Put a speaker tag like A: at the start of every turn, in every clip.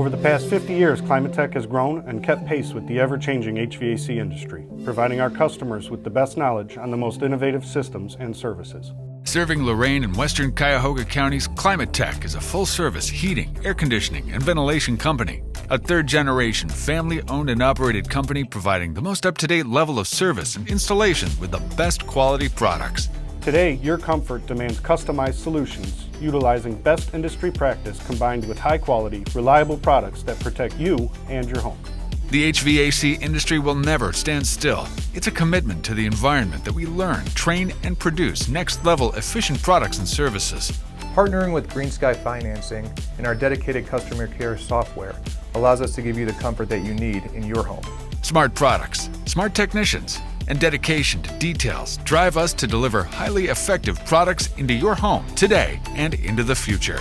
A: Over the past 50 years, Climatech has grown and kept pace with the ever-changing HVAC industry, providing our customers with the best knowledge on the most innovative systems and services.
B: Serving Lorain and western Cuyahoga counties, Climatech is a full-service heating, air conditioning, and ventilation company. A third-generation, family-owned and operated company providing the most up-to-date level of service and installation with the best quality products.
A: Today, your comfort demands customized solutions, utilizing best industry practice combined with high-quality, reliable products that protect you and your home.
B: The HVAC industry will never stand still. It's a commitment to the environment that we learn, train, and produce next-level efficient products and services.
C: Partnering with Green Sky Financing and our dedicated customer care software allows us to give you the comfort that you need in your home.
B: Smart products, smart technicians, and dedication to details drive us to deliver highly effective products into your home today and into the future.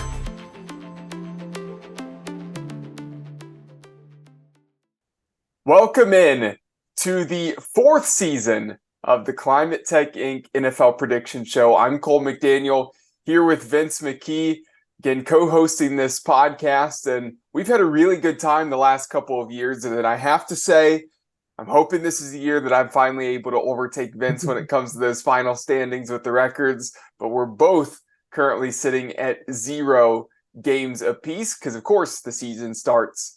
D: Welcome in to the fourth season of the Climatech Inc. NFL Prediction Show. I'm Cole McDaniel here with Vince McKee, again co-hosting this podcast, and we've had a really good time the last couple of years, and I have to say, I'm hoping this is the year that I'm finally able to overtake Vince when it comes to those final standings with the records, but we're both currently sitting at 0 games apiece because, of course, the season starts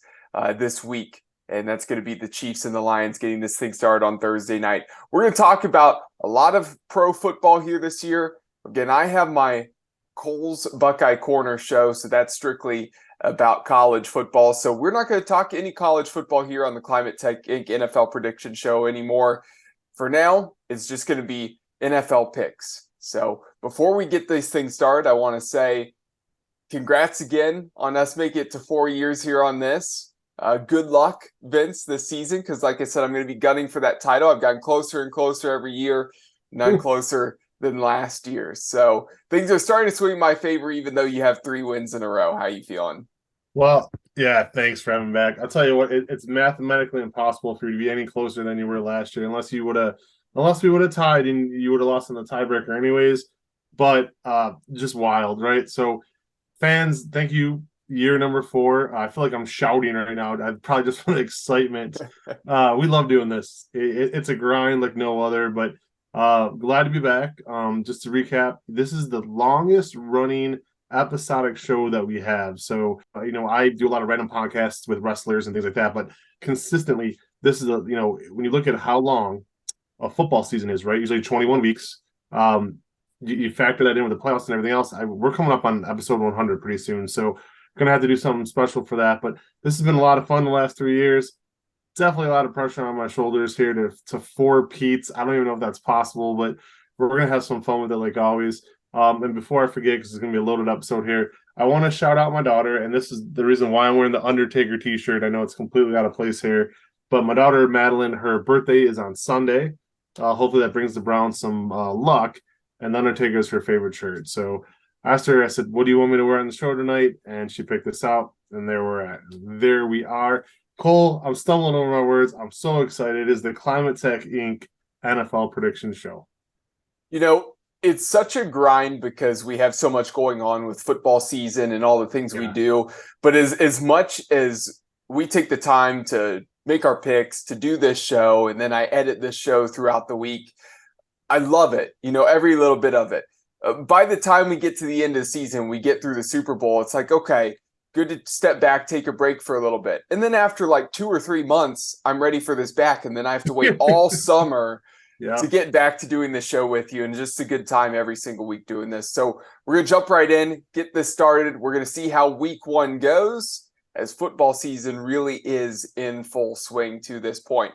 D: this week. And that's going to be the Chiefs and the Lions getting this thing started on Thursday night. We're going to talk about a lot of pro football here this year. Again, I have my Cole's Buckeye Corner show, so that's strictly about college football. So we're not going to talk any college football here on the Climatech Inc. NFL Prediction Show anymore. For now, it's just going to be NFL picks. So before we get these things started, I want to say congrats again on us making it to 4 years here on this. Good luck, Vince, this season, because like I said, I'm going to be gunning for that title. I've gotten closer and closer every year, none closer than last year. So things are starting to swing in my favor, even though you have 3 wins in a row. How you feeling?
E: Well, yeah, thanks for having me back. I'll tell you what, it's mathematically impossible for you to be any closer than you were last year, unless we would have tied and you would have lost in the tiebreaker anyways. But just wild, right? So fans, thank you. Year number 4. I feel like I'm shouting right now. I probably just want excitement. We love doing this. It's a grind like no other, but glad to be back. Just to recap, this is the longest running episodic show that we have. So, I do a lot of random podcasts with wrestlers and things like that, but consistently, this is when you look at how long a football season is, right? Usually 21 weeks. You factor that in with the playoffs and everything else. We're coming up on episode 100 pretty soon. So, going to have to do something special for that, but this has been a lot of fun the last 3 years. Definitely a lot of pressure on my shoulders here to 4 Pete's. I don't even know if that's possible, but we're going to have some fun with it like always. And before I forget, because it's going to be a loaded episode here, I want to shout out my daughter, and this is the reason why I'm wearing the Undertaker t-shirt. I know it's completely out of place here, but my daughter, Madeline, her birthday is on Sunday. Hopefully that brings the Browns some luck, and the Undertaker is her favorite shirt. So I asked her, I said, what do you want me to wear on the show tonight? And she picked this out, and there we are. Cole, I'm stumbling over my words. I'm so excited. It is the Climatech Inc. NFL Prediction Show.
D: It's such a grind because we have so much going on with football season and all the things we do. But as much as we take the time to make our picks, to do this show, and then I edit this show throughout the week, I love it, every little bit of it. By the time we get to the end of the season, we get through the Super Bowl, it's like, okay, good to step back, take a break for a little bit. And then after like 2 or 3 months, I'm ready for this back. And then I have to wait all summer to get back to doing this show with you. And just a good time every single week doing this. So we're going to jump right in, get this started. We're going to see how week 1 goes as football season really is in full swing to this point.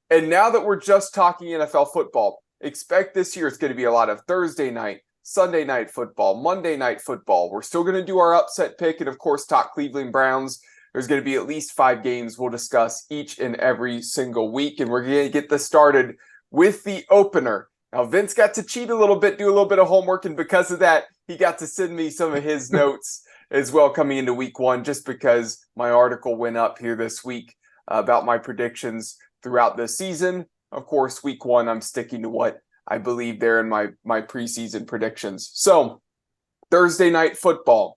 D: And now that we're just talking NFL football, expect this year it's going to be a lot of Thursday night, Sunday night football, Monday night football. We're still going to do our upset pick and, of course, talk Cleveland Browns. There's going to be at least 5 games we'll discuss each and every single week, and we're going to get this started with the opener. Now, Vince got to cheat a little bit, do a little bit of homework, and because of that, he got to send me some of his notes as well coming into week 1, just because my article went up here this week about my predictions throughout the season. Of course, week 1, I'm sticking to what I believe there in my preseason predictions. So, Thursday night football.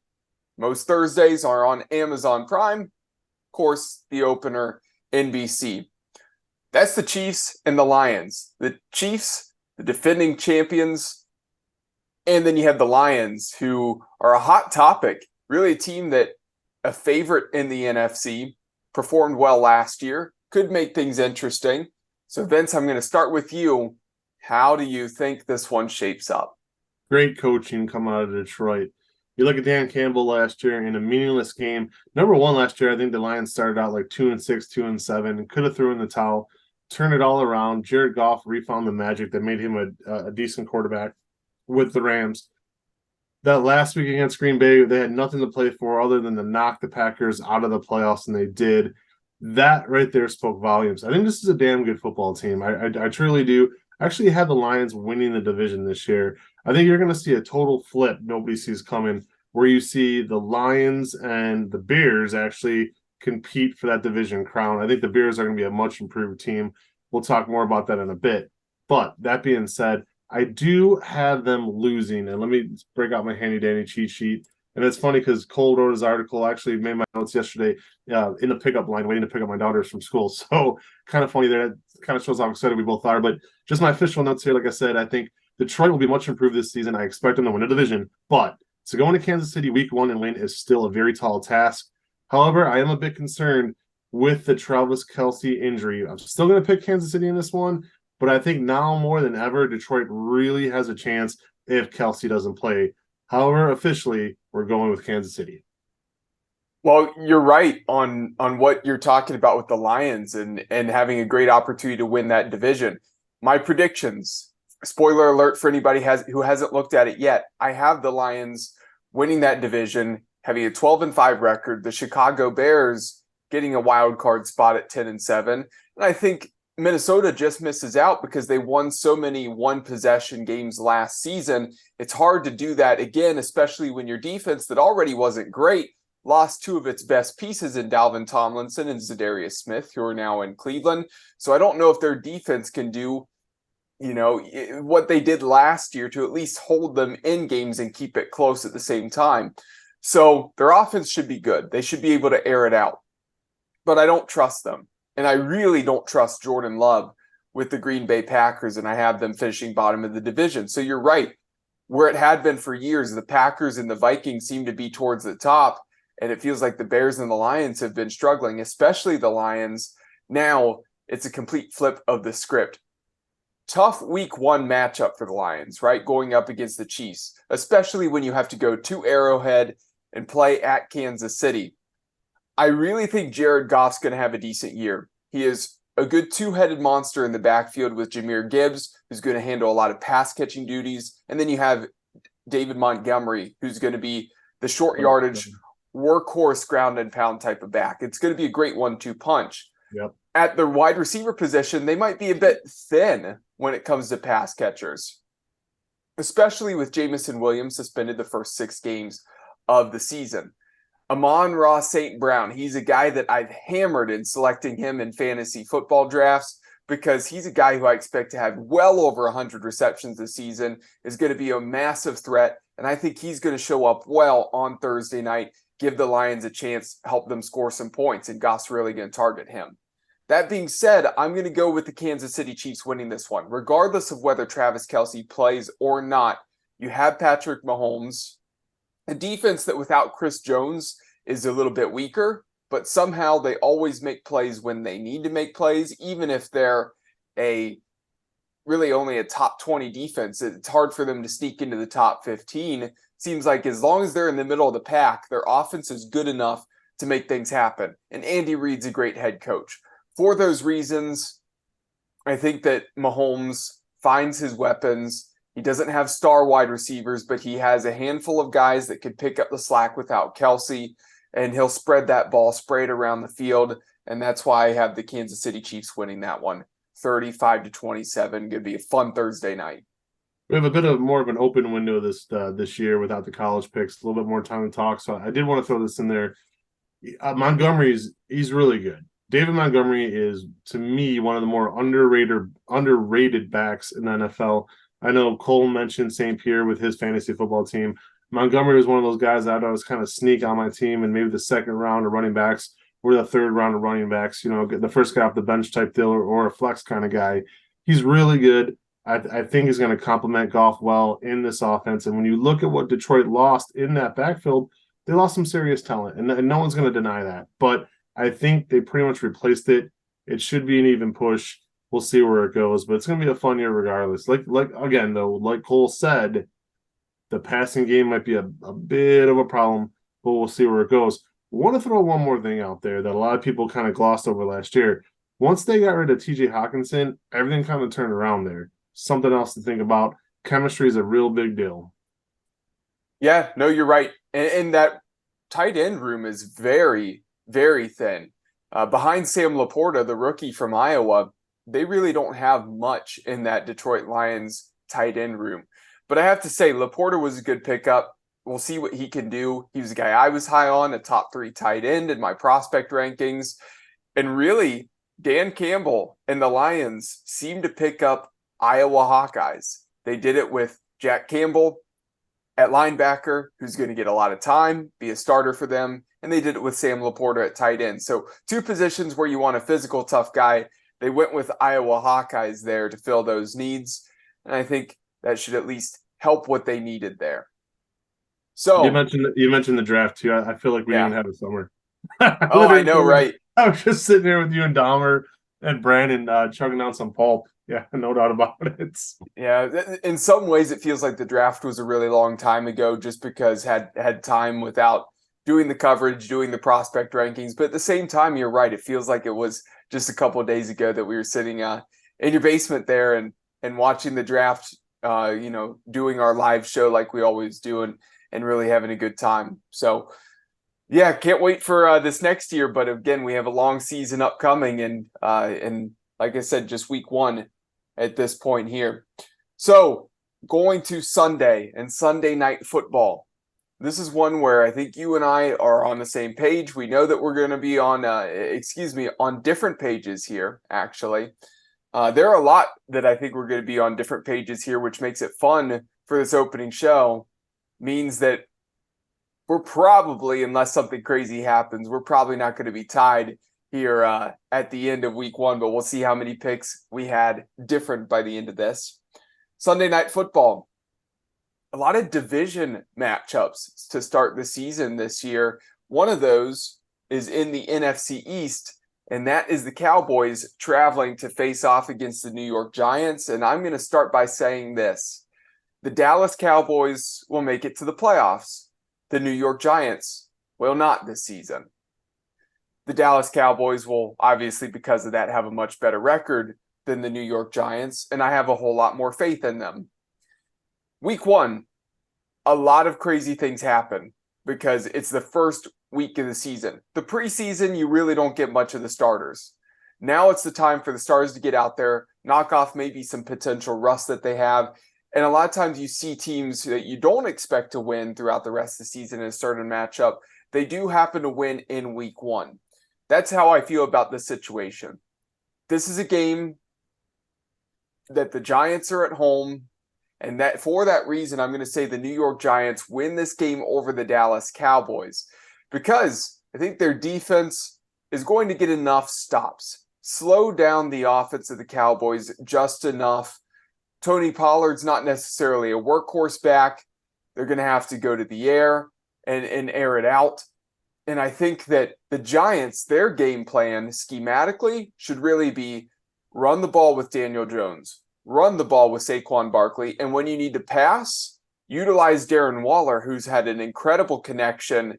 D: Most Thursdays are on Amazon Prime. Of course, the opener, NBC. That's the Chiefs and the Lions. The Chiefs, the defending champions, and then you have the Lions, who are a hot topic, really a team that a favorite in the NFC, performed well last year, could make things interesting. So, Vince, I'm going to start with you. How do you think this one shapes up?
E: Great coaching coming out of Detroit. You look at Dan Campbell last year in a meaningless game. Number one last year, I think the Lions started out like 2-6, 2-7, could have thrown in the towel, turned it all around. Jared Goff refound the magic that made him a decent quarterback with the Rams. That last week against Green Bay, they had nothing to play for other than to knock the Packers out of the playoffs, and they did. That right there spoke volumes. I think this is a damn good football team. I truly do. I actually had the Lions winning the division this year. I think you're going to see a total flip nobody sees coming, where you see the Lions and the Bears actually compete for that division crown. I think the Bears are going to be a much improved team. We'll talk more about that in a bit. But that being said, I do have them losing, and let me break out my handy-dandy cheat sheet. And it's funny because Cole wrote his article. I actually made my notes yesterday in the pickup line, waiting to pick up my daughters from school. So kind of funny there. It kind of shows how excited we both are. But just my official notes here, like I said, I think Detroit will be much improved this season. I expect them to win a division. But to go into Kansas City week 1 and win is still a very tall task. However, I am a bit concerned with the Travis Kelce injury. I'm still going to pick Kansas City in this one. But I think now more than ever, Detroit really has a chance if Kelce doesn't play. However, officially, we're going with Kansas City.
D: Well, you're right on what you're talking about with the Lions and having a great opportunity to win that division. My predictions, spoiler alert for anybody who hasn't looked at it yet, I have the Lions winning that division, having a 12-5 record, the Chicago Bears getting a wild card spot at 10-7, and I think Minnesota just misses out because they won so many one-possession games last season. It's hard to do that again, especially when your defense that already wasn't great lost 2 of its best pieces in Dalvin Tomlinson and Zadarius Smith, who are now in Cleveland. So I don't know if their defense can do, what they did last year to at least hold them in games and keep it close at the same time. So their offense should be good. They should be able to air it out. But I don't trust them. And I really don't trust Jordan Love with the Green Bay Packers, and I have them finishing bottom of the division. So you're right. Where it had been for years, the Packers and the Vikings seem to be towards the top, and it feels like the Bears and the Lions have been struggling, especially the Lions. Now it's a complete flip of the script. Tough week 1 matchup for the Lions, right? Going up against the Chiefs, especially when you have to go to Arrowhead and play at Kansas City. I really think Jared Goff's going to have a decent year. He is a good 2-headed monster in the backfield with Jahmyr Gibbs, who's going to handle a lot of pass-catching duties. And then you have David Montgomery, who's going to be the short yardage, workhorse, ground and pound type of back. It's going to be a great 1-2 punch.
E: Yep.
D: At the wide receiver position, they might be a bit thin when it comes to pass catchers, especially with Jamison Williams suspended the first 6 games of the season. Amon-Ra St. Brown, he's a guy that I've hammered in selecting him in fantasy football drafts because he's a guy who I expect to have well over 100 receptions this season, is going to be a massive threat, and I think he's going to show up well on Thursday night, give the Lions a chance, help them score some points, and Goff's really going to target him. That being said, I'm going to go with the Kansas City Chiefs winning this one. Regardless of whether Travis Kelce plays or not, you have Patrick Mahomes, a defense that without Chris Jones is a little bit weaker, but somehow they always make plays when they need to make plays, even if they're really only a top 20 defense. It's hard for them to sneak into the top 15. Seems like as long as they're in the middle of the pack, their offense is good enough to make things happen. And Andy Reid's a great head coach. For those reasons, I think that Mahomes finds his weapons. He doesn't have star wide receivers, but he has a handful of guys that could pick up the slack without Kelce, and he'll spread that ball, spray it around the field, and that's why I have the Kansas City Chiefs winning that one, 35-27. Going to be a fun Thursday night.
E: We have a bit of more of an open window this year without the college picks, a little bit more time to talk. So I did want to throw this in there. He's really good. David Montgomery is, to me, one of the more underrated backs in the NFL. I know Cole mentioned St. Pierre with his fantasy football team. Montgomery was one of those guys that I was kind of sneak on my team, and maybe the second round of running backs or the third round of running backs, get the first guy off the bench type deal or a flex kind of guy. He's really good. I think he's going to complement Goff well in this offense. And when you look at what Detroit lost in that backfield, they lost some serious talent, and no one's going to deny that. But I think they pretty much replaced it. It should be an even push. We'll see where it goes, but it's going to be a fun year regardless. Like again, though, like Cole said, the passing game might be a bit of a problem, but we'll see where it goes. I want to throw one more thing out there that a lot of people kind of glossed over last year. Once they got rid of TJ Hawkinson, everything kind of turned around there. Something else to think about. Chemistry is a real big deal.
D: Yeah, no, you're right. And that tight end room is very, very thin. Behind Sam Laporta, the rookie from Iowa, they really don't have much in that Detroit Lions tight end room. But I have to say, Laporta was a good pickup. We'll see what he can do. He was a guy I was high on, a top 3 tight end in my prospect rankings. And really, Dan Campbell and the Lions seem to pick up Iowa Hawkeyes. They did it with Jack Campbell at linebacker, who's going to get a lot of time, be a starter for them. And they did it with Sam Laporta at tight end. So 2 positions where you want a physical, tough guy. They went with Iowa Hawkeyes there to fill those needs. And I think that should at least help what they needed there. So
E: you mentioned the draft too. I feel like we didn't have a summer.
D: Oh, I know, right?
E: I was just sitting here with you and Dahmer and Brandon chugging down some pulp. Yeah, no doubt about it.
D: Yeah, in some ways it feels like the draft was a really long time ago just because had time without doing the coverage, doing the prospect rankings. But at the same time, you're right. It feels like it was just a couple of days ago that we were sitting in your basement there and watching the draft, doing our live show like we always do and really having a good time. So, yeah, can't wait for this next year. But again, we have a long season upcoming, and like I said, just week 1 at this point here. So, going to Sunday and Sunday night football. This is one where I think you and I are on the same page. We know that we're going to be on different pages here, actually. There are a lot that I think we're going to be on different pages here, which makes it fun for this opening show. Means that we're probably, unless something crazy happens, we're probably not going to be tied here at the end of week 1, but we'll see how many picks we had different by the end of this. Sunday night football. A lot of division matchups to start the season this year. One of those is in the NFC East, and that is the Cowboys traveling to face off against the New York Giants. And I'm going to start by saying this. The Dallas Cowboys will make it to the playoffs. The New York Giants will not this season. The Dallas Cowboys will, obviously, because of that, have a much better record than the New York Giants, and I have a whole lot more faith in them. Week 1, a lot of crazy things happen because it's the first week of the season. The preseason, you really don't get much of the starters. Now it's the time for the stars to get out there, knock off maybe some potential rust that they have. And a lot of times you see teams that you don't expect to win throughout the rest of the season in a certain matchup. They do happen to win in week 1. That's how I feel about this situation. This is a game that the Giants are at home. And that for that reason, I'm going to say the New York Giants win this game over the Dallas Cowboys because I think their defense is going to get enough stops, slow down the offense of the Cowboys just enough. Tony Pollard's not necessarily a workhorse back. They're going to have to go to the air and air it out. And I think that the Giants, their game plan schematically should really be run the ball with Daniel Jones, run the ball with Saquon Barkley, and when you need to pass, utilize Darren Waller, who's had an incredible connection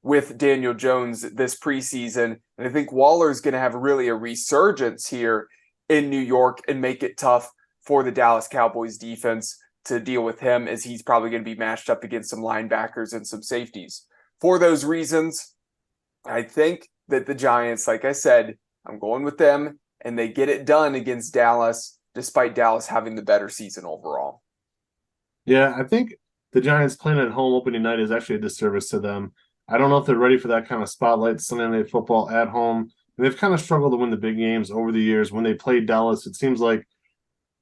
D: with Daniel Jones this preseason. And I think Waller's going to have really a resurgence here in New York and make it tough for the Dallas Cowboys defense to deal with him, as he's probably going to be matched up against some linebackers and some safeties. For those reasons, I think that the Giants, like I said, I'm going with them, and they get it done against Dallas, despite Dallas having the better season overall.
E: Yeah, I think the Giants playing at home opening night is actually a disservice to them. I don't know if they're ready for that kind of spotlight Sunday Night Football at home. And they've kind of struggled to win the big games over the years. When they played Dallas, it seems like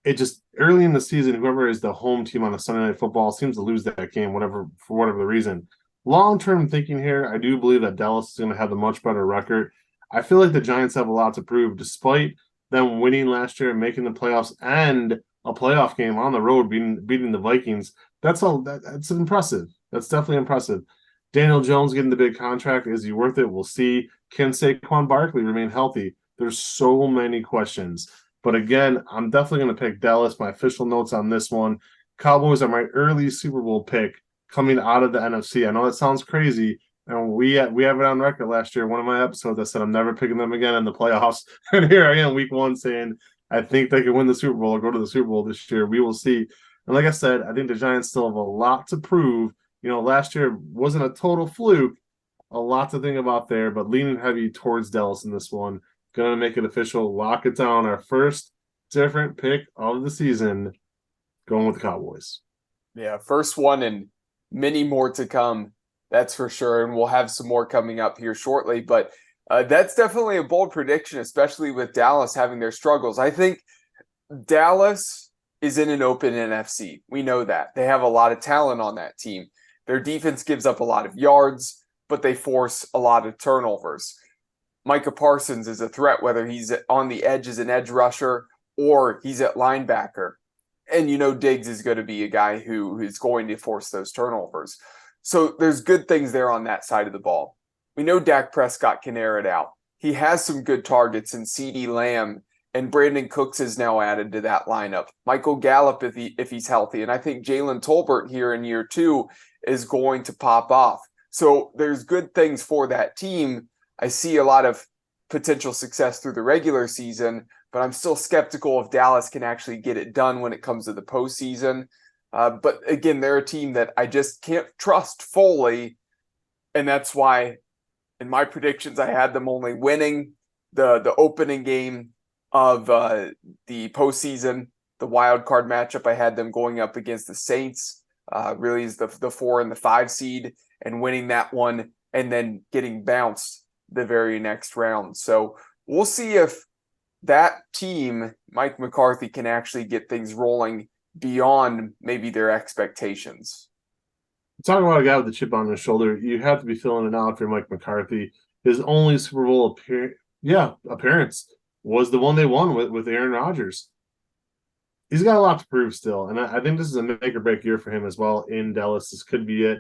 E: it just early in the season, whoever is the home team on a Sunday Night Football seems to lose that game, for whatever the reason. Long-term thinking here, I do believe that Dallas is going to have the much better record. I feel like the Giants have a lot to prove, despite them winning last year and making the playoffs and a playoff game on the road, beating the Vikings. That's impressive. That's definitely impressive. Daniel Jones getting the big contract. Is he worth it? We'll see. Can Saquon Barkley remain healthy? There's so many questions. But again, I'm definitely going to pick Dallas. My official notes on this one. Cowboys are my early Super Bowl pick coming out of the NFC. I know that sounds crazy. And we have it on record last year. One of my episodes, I said I'm never picking them again in the playoffs. And here I am, week one, saying I think they can win the Super Bowl or go to the Super Bowl this year. We will see. And like I said, I think the Giants still have a lot to prove. Last year wasn't a total fluke. A lot to think about there, but leaning heavy towards Dallas in this one. Going to make it official. Lock it down. Our first different pick of the season, going with the Cowboys.
D: Yeah, first one and many more to come. That's for sure. And we'll have some more coming up here shortly. But that's definitely a bold prediction, especially with Dallas having their struggles. I think Dallas is in an open NFC. We know that. They have a lot of talent on that team. Their defense gives up a lot of yards, but they force a lot of turnovers. Micah Parsons is a threat, whether he's on the edge as an edge rusher or he's at linebacker. And Diggs is going to be a guy who is going to force those turnovers. So there's good things there on that side of the ball. We know Dak Prescott can air it out. He has some good targets in CeeDee Lamb, and Brandon Cooks is now added to that lineup. Michael Gallup, if he's healthy. And I think Jalen Tolbert here in year 2 is going to pop off. So there's good things for that team. I see a lot of potential success through the regular season, but I'm still skeptical if Dallas can actually get it done when it comes to the postseason. But again, they're a team that I just can't trust fully. And that's why in my predictions, I had them only winning the opening game of the postseason. The wild card matchup, I had them going up against the Saints, really is the 4 and the 5 seed, and winning that one and then getting bounced the very next round. So we'll see if that team, Mike McCarthy, can actually get things rolling beyond maybe their expectations.
E: Talking about a guy with a chip on his shoulder, you have to be filling it out for Mike McCarthy. His only Super Bowl appearance was the one they won with Aaron Rodgers. He's got a lot to prove still, and I think this is a make or break year for him as well in Dallas. This could be it.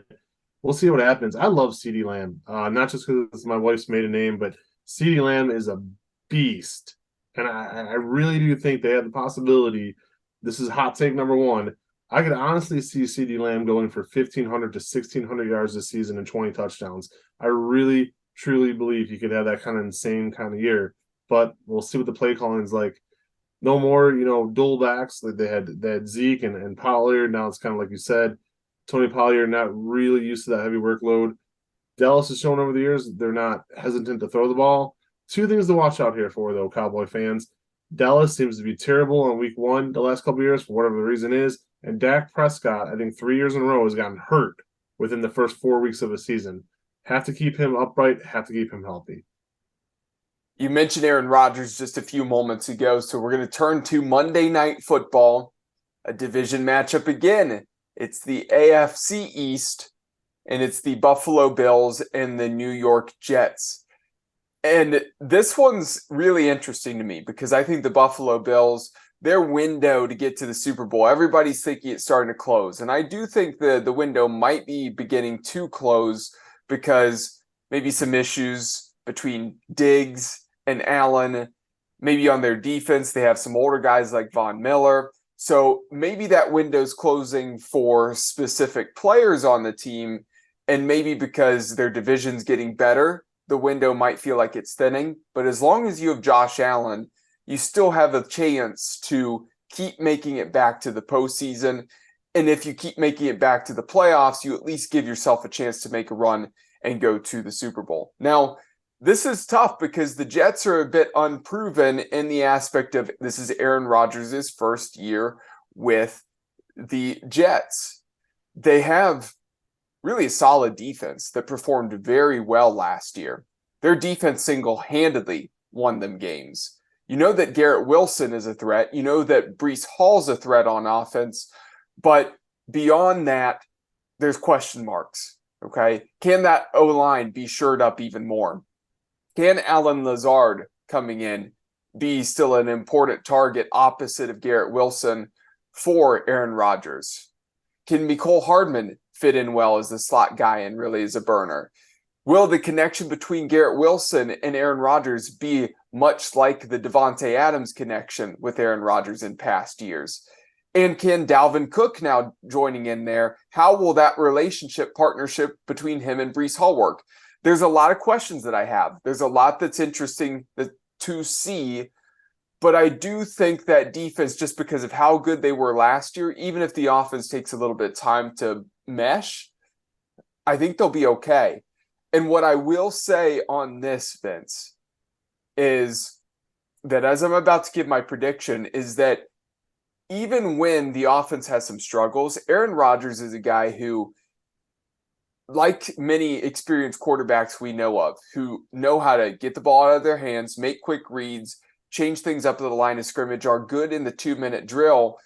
E: We'll see what happens. I love CeeDee Lamb, not just because it's my wife's maiden name, but CeeDee Lamb is a beast, and I really do think they have the possibility. This is hot take number 1. I could honestly see CeeDee Lamb going for 1,500 to 1,600 yards this season and 20 touchdowns. I really, truly believe he could have that kind of insane kind of year. But we'll see what the play calling is like. No more, dual backs. Like they had Zeke and Pollard. Now it's kind of like you said, Tony Pollard not really used to that heavy workload. Dallas has shown over the years they're not hesitant to throw the ball. 2 things to watch out here for, though, Cowboy fans. Dallas seems to be terrible on week 1 the last couple of years for whatever the reason is. And Dak Prescott, I think 3 years in a row, has gotten hurt within the first 4 weeks of the season. Have to keep him upright, have to keep him healthy.
D: You mentioned Aaron Rodgers just a few moments ago, so we're going to turn to Monday Night Football, a division matchup again. It's the AFC East, and it's the Buffalo Bills and the New York Jets. And this one's really interesting to me because I think the Buffalo Bills, their window to get to the Super Bowl, everybody's thinking it's starting to close. And I do think the window might be beginning to close because maybe some issues between Diggs and Allen, maybe on their defense. They have some older guys like Von Miller. So maybe that window's closing for specific players on the team. And maybe because their division's getting better, the window might feel like it's thinning. But as long as you have Josh Allen, you still have a chance to keep making it back to the postseason. And if you keep making it back to the playoffs, you at least give yourself a chance to make a run and go to the Super Bowl. Now, this is tough because the Jets are a bit unproven in the aspect of this is Aaron Rodgers' first year with the Jets. They have really a solid defense that performed very well last year. Their defense single-handedly won them games. You know that Garrett Wilson is a threat. You know that Breece Hall's a threat on offense. But beyond that, there's question marks. Okay? Can that O-line be shored up even more? Can Alan Lazard coming in be still an important target opposite of Garrett Wilson for Aaron Rodgers? Can Mecole Hardman fit in well as the slot guy and really as a burner? Will the connection between Garrett Wilson and Aaron Rodgers be much like the Devontae Adams connection with Aaron Rodgers in past years? And can Dalvin Cook now joining in there? How will that partnership between him and Breece Hall work? There's a lot of questions that I have. There's a lot that's interesting to see, but I do think that defense, just because of how good they were last year, even if the offense takes a little bit of time to mesh, I think they'll be okay. And what I will say on this, Vince, is that as I'm about to give my prediction, is that even when the offense has some struggles, Aaron Rodgers is a guy who, like many experienced quarterbacks we know of, who know how to get the ball out of their hands, make quick reads, change things up at the line of scrimmage, are good in the 2-minute drill.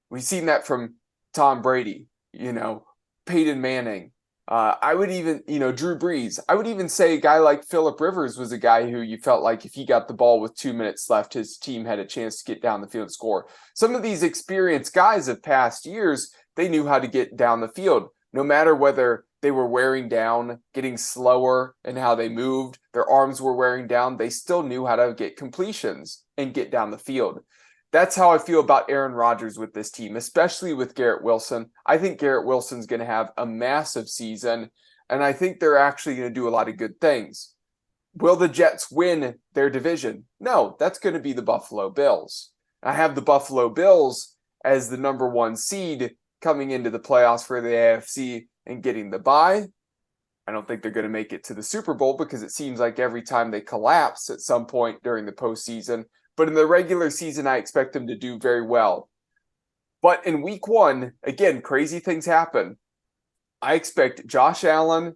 D: We've seen that from Tom Brady, Peyton Manning. I would even, Drew Brees. I would even say a guy like Phillip Rivers was a guy who you felt like if he got the ball with 2 minutes left, his team had a chance to get down the field and score. Some of these experienced guys of past years, they knew how to get down the field, no matter whether they were wearing down, getting slower in how they moved, their arms were wearing down, they still knew how to get completions and get down the field. That's how I feel about Aaron Rodgers with this team, especially with Garrett Wilson. I think Garrett Wilson's going to have a massive season, and I think they're actually going to do a lot of good things. Will the Jets win their division? No, that's going to be the Buffalo Bills. I have the Buffalo Bills as the number 1 seed coming into the playoffs for the AFC and getting the bye. I don't think they're going to make it to the Super Bowl because it seems like every time they collapse at some point during the postseason. But in the regular season, I expect them to do very well. But in week 1, again, crazy things happen. I expect Josh Allen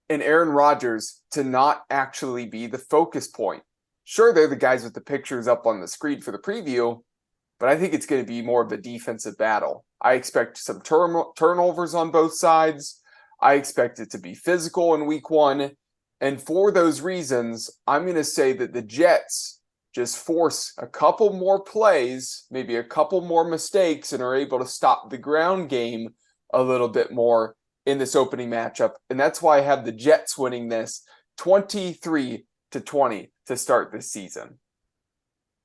D: and Aaron Rodgers to not actually be the focus point. Sure, they're the guys with the pictures up on the screen for the preview, but I think it's going to be more of a defensive battle. I expect some turnovers on both sides. I expect it to be physical in week 1. And for those reasons, I'm going to say that the Jets just force a couple more plays, maybe a couple more mistakes, and are able to stop the ground game a little bit more in this opening matchup. And that's why I have the Jets winning this 23-20 to start this season.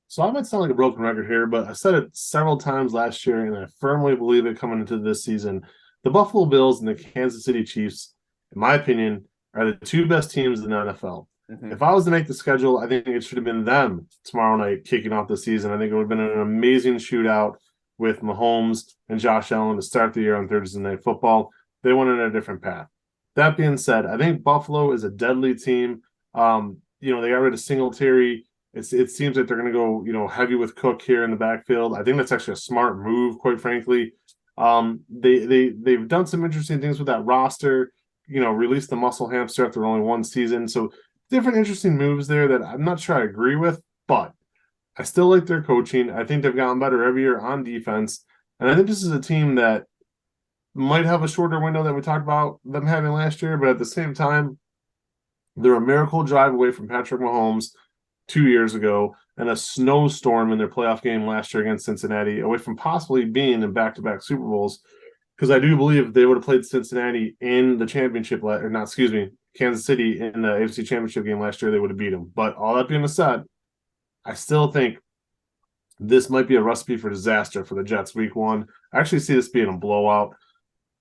E: So I might sound like a broken record here, but I said it several times last year, and I firmly believe it coming into this season. The Buffalo Bills and the Kansas City Chiefs, in my opinion, are the 2 best teams in the NFL. If I was to make the schedule, I think it should have been them tomorrow night kicking off the season. I think it would have been an amazing shootout with Mahomes and Josh Allen to start the year on Thursday Night Football. They went in a different path. That being said, I think Buffalo is a deadly team. They got rid of Singletary. It seems like they're going to go, heavy with Cook here in the backfield. I think that's actually a smart move, quite frankly. They've done some interesting things with that roster. Release the muscle hamster after only 1 season. So different interesting moves there that I'm not sure I agree with, but I still like their coaching. I think they've gotten better every year on defense. And I think this is a team that might have a shorter window that we talked about them having last year, but at the same time, they're a miracle drive away from Patrick Mahomes 2 years ago and a snowstorm in their playoff game last year against Cincinnati, away from possibly being in back-to-back Super Bowls. Because I do believe if they would have played Cincinnati in the championship, Kansas City in the AFC Championship game last year, they would have beat them. But all that being said, I still think this might be a recipe for disaster for the Jets week 1. I actually see this being a blowout.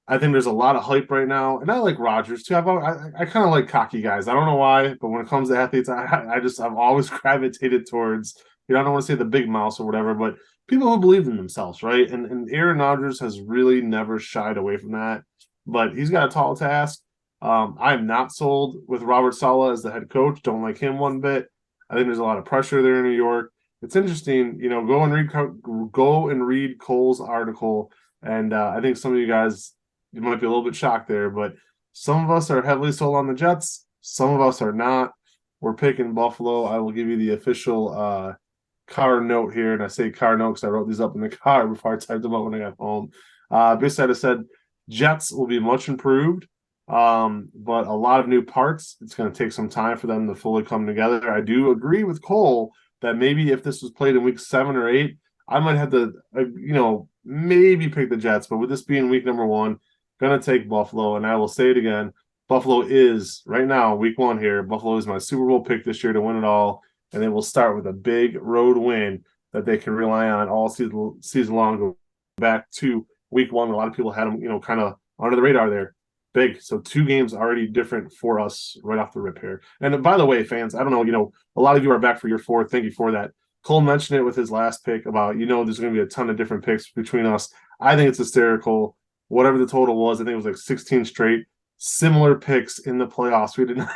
E: I think there's a lot of hype right now, and I like Rodgers too. I kind of like cocky guys. I don't know why, but when it comes to athletes, I've always gravitated towards, I don't want to say the big mouse or whatever, but people who believe in themselves, right? And Aaron Rodgers has really never shied away from that, but he's got a tall task. I'm not sold with Robert Saleh as the head coach. Don't like him one bit. I think there's a lot of pressure there in New York. It's interesting, go and read Cole's article, and I think some of you guys, you might be a little bit shocked there, but some of us are heavily sold on the Jets. Some of us are not. We're picking Buffalo. I will give you the official car note here, and I say car note because I wrote these up in the car before I typed them out when I got home. Basically, I said Jets will be much improved. But a lot of new parts. It's going to take some time for them to fully come together. I do agree with Cole that maybe if this was played in week 7 or 8, I might have to, maybe pick the Jets. But with this being week number 1, going to take Buffalo. And I will say it again. Buffalo is, right now, week 1 here, Buffalo is my Super Bowl pick this year to win it all. And they will start with a big road win that they can rely on all season long. Go back to week 1. A lot of people had them, kind of under the radar there. Big. So 2 games already different for us right off the rip here. And by the way, fans, I don't know, a lot of you are back for year 4. Thank you for that. Cole mentioned it with his last pick about, there's going to be a ton of different picks between us. I think it's hysterical. Whatever the total was, I think it was like 16 straight similar picks in the playoffs. We didn't.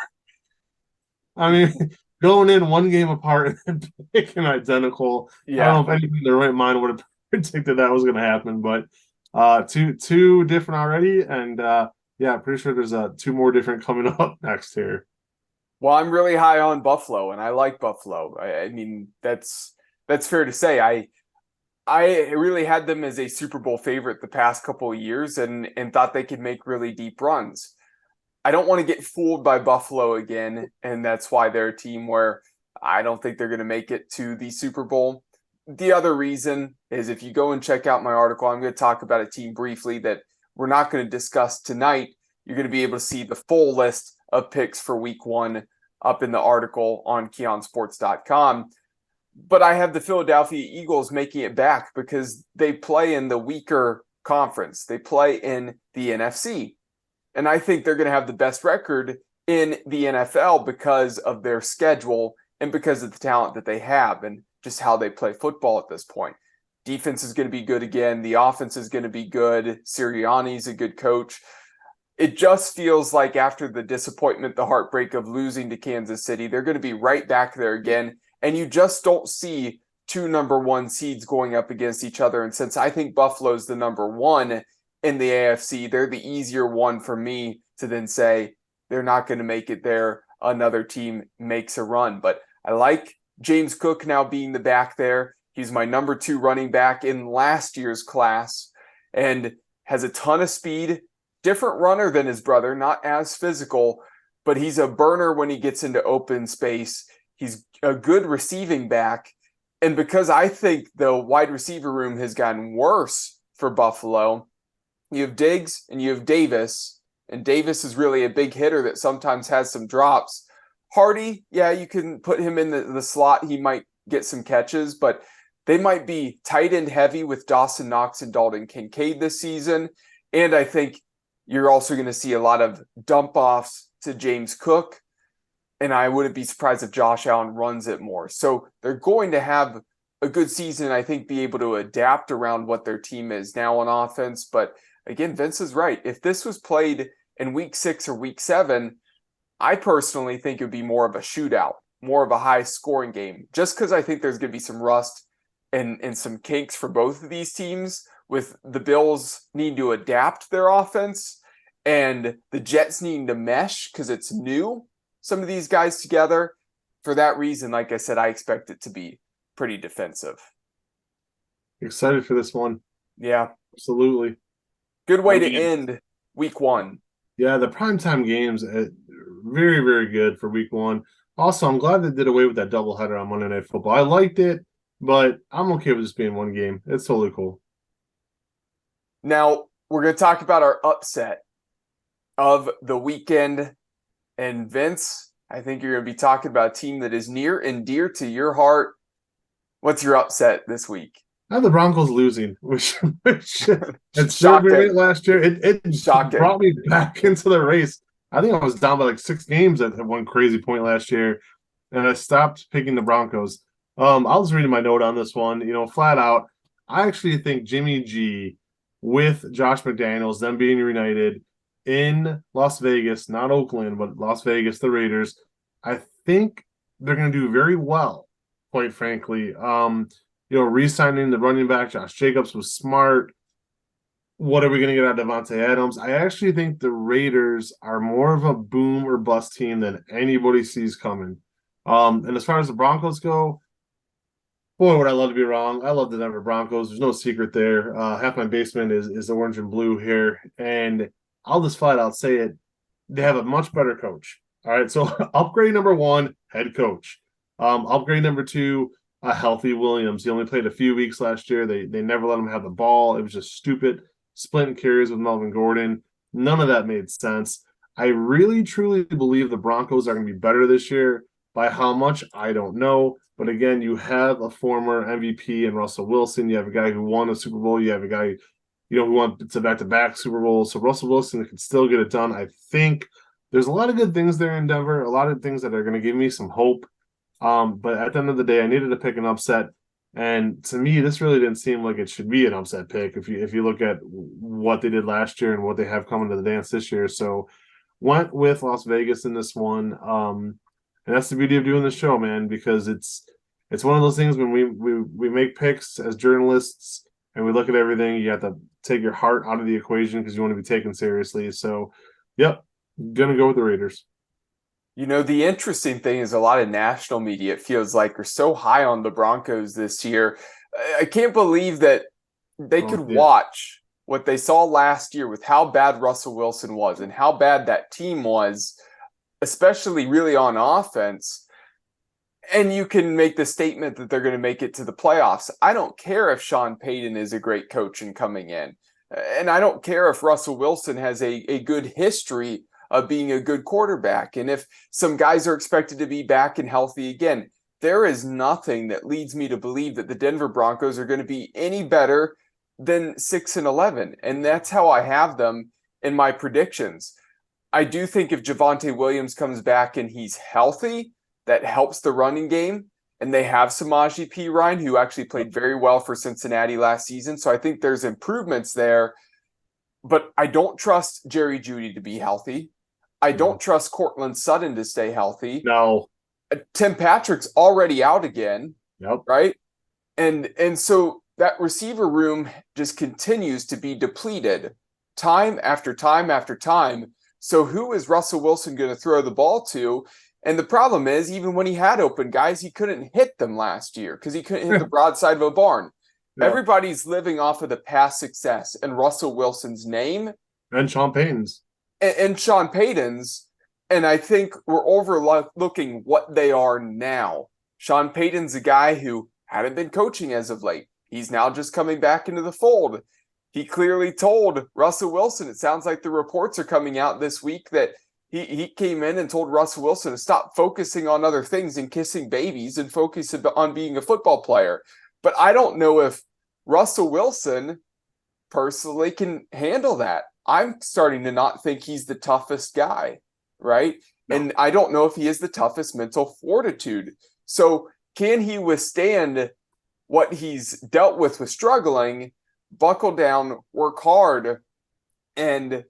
E: I mean, going in 1 game apart and picking identical.
D: Yeah.
E: I don't know if anyone in their right mind would have predicted that was going to happen, but two different already, and yeah, pretty sure there's 2 more different coming up next here.
D: Well, I'm really high on Buffalo, and I like Buffalo. I mean, that's fair to say. I really had them as a Super Bowl favorite the past couple of years, and thought they could make really deep runs. I don't want to get fooled by Buffalo again, and that's why they're a team where I don't think they're going to make it to the Super Bowl. The other reason is if you go and check out my article, I'm going to talk about a team briefly that we're not going to discuss tonight. You're going to be able to see the full list of picks for week 1 up in the article on keonsports.com. But I have the Philadelphia Eagles making it back because they play in the weaker conference. They play in the NFC. And I think they're going to have the best record in the NFL because of their schedule and because of the talent that they have and just how they play football at this point. Defense is going to be good again. The offense is going to be good. Sirianni's a good coach. It just feels like after the disappointment, the heartbreak of losing to Kansas City, they're going to be right back there again. And you just don't see 2 number 1 seeds going up against each other. And since I think Buffalo's the number 1 in the AFC, they're the easier one for me to then say they're not going to make it there. Another team makes a run. But I like James Cook now being the back there. He's my number 2 running back in last year's class and has a ton of speed. Different runner than his brother, not as physical, but he's a burner when he gets into open space. He's a good receiving back. And because I think the wide receiver room has gotten worse for Buffalo, you have Diggs and you have Davis, and Davis is really a big hitter that sometimes has some drops. Hardy, yeah, you can put him in the slot. He might get some catches, but they might be tight end heavy with Dawson Knox and Dalton Kincaid this season. And I think you're also going to see a lot of dump offs to James Cook. And I wouldn't be surprised if Josh Allen runs it more. So they're going to have a good season, I think, be able to adapt around what their team is now on offense. But again, Vince is right. If this was played in week 6 or week 7, I personally think it would be more of a shootout, more of a high scoring game, just because I think there's going to be some rust and some kinks for both of these teams, with the Bills needing to adapt their offense and the Jets needing to mesh because it's new, some of these guys together. For that reason, like I said, I expect it to be pretty defensive.
E: Excited for this one.
D: Yeah.
E: Absolutely.
D: Good way to end week 1.
E: Yeah, the primetime games, very, very good for week 1. Also, I'm glad they did away with that doubleheader on Monday Night Football. I liked it, but I'm okay with this being 1 game. It's totally cool.
D: Now, we're going to talk about our upset of the weekend. And Vince, I think you're going to be talking about a team that is near and dear to your heart. What's your upset this week?
E: I have the Broncos losing, which it served me right last year. It brought me back into the race. I think I was down by like 6 games at one crazy point last year, and I stopped picking the Broncos. I was reading my note on this one. Flat out, I actually think Jimmy G with Josh McDaniels, them being reunited in Las Vegas, not Oakland, but Las Vegas, the Raiders, I think they're going to do very well, quite frankly. Re-signing the running back, Josh Jacobs, was smart. What are we going to get out of Devontae Adams? I actually think the Raiders are more of a boom or bust team than anybody sees coming. And as far as the Broncos go, boy, would I love to be wrong. I love the Denver Broncos. There's no secret there. Half my basement is orange and blue here. And I'll just flat out say it. They have a much better coach. All right, so upgrade number one, head coach. Upgrade number two, a healthy Williams. He only played a few weeks last year. They never let him have the ball. It was just stupid. Splitting carries with Melvin Gordon. None of that made sense. I really truly believe the Broncos are going to be better this year. By how much, I don't know. But again, you have a former MVP in Russell Wilson. You have a guy who won a Super Bowl. You have a guy, who won to back-to-back Super Bowls. So Russell Wilson can still get it done. I think there's a lot of good things there in Denver, a lot of things that are going to give me some hope. But at the end of the day, I needed to pick an upset. And to me, this really didn't seem like it should be an upset pick if you look at what they did last year and what they have coming to the dance this year. So went with Las Vegas in this one. And that's the beauty of doing this show, man, because it's one of those things when we make picks as journalists and we look at everything, you have to take your heart out of the equation because you want to be taken seriously. So, yep, gonna go with the Raiders.
D: The interesting thing is a lot of national media, it feels like, are so high on the Broncos this year. I can't believe that they could watch what they saw last year with how bad Russell Wilson was and how bad that team was, especially really on offense. And you can make the statement that they're going to make it to the playoffs. I don't care if Sean Payton is a great coach and coming in. And I don't care if Russell Wilson has a good history of being a good quarterback. And if some guys are expected to be back and healthy again, there is nothing that leads me to believe that the Denver Broncos are going to be any better than 6-11. And that's how I have them in my predictions. I do think if Javonte Williams comes back and he's healthy, that helps the running game. And they have Samaje Perine, who actually played very well for Cincinnati last season. So I think there's improvements there. But I don't trust Jerry Jeudy to be healthy. I don't trust Cortland Sutton to stay healthy.
E: No.
D: Tim Patrick's already out again.
E: Yep.
D: Right? And so that receiver room just continues to be depleted time after time after time. So who is Russell Wilson going to throw the ball to? And the problem is, even when he had open guys, he couldn't hit them last year because he couldn't hit the broadside of a barn. Yeah. Everybody's living off of the past success and Russell Wilson's name.
E: And Sean Payton's.
D: And Sean Payton's. And I think we're overlooking what they are now. Sean Payton's a guy who hadn't been coaching as of late. He's now just coming back into the fold. He clearly told Russell Wilson, it sounds like the reports are coming out this week that he came in and told Russell Wilson to stop focusing on other things and kissing babies and focus on being a football player. But I don't know if Russell Wilson personally can handle that. I'm starting to not think he's the toughest guy, right? No. And I don't know if he has the toughest mental fortitude. So can he withstand what he's dealt with struggling, buckle down, work hard, and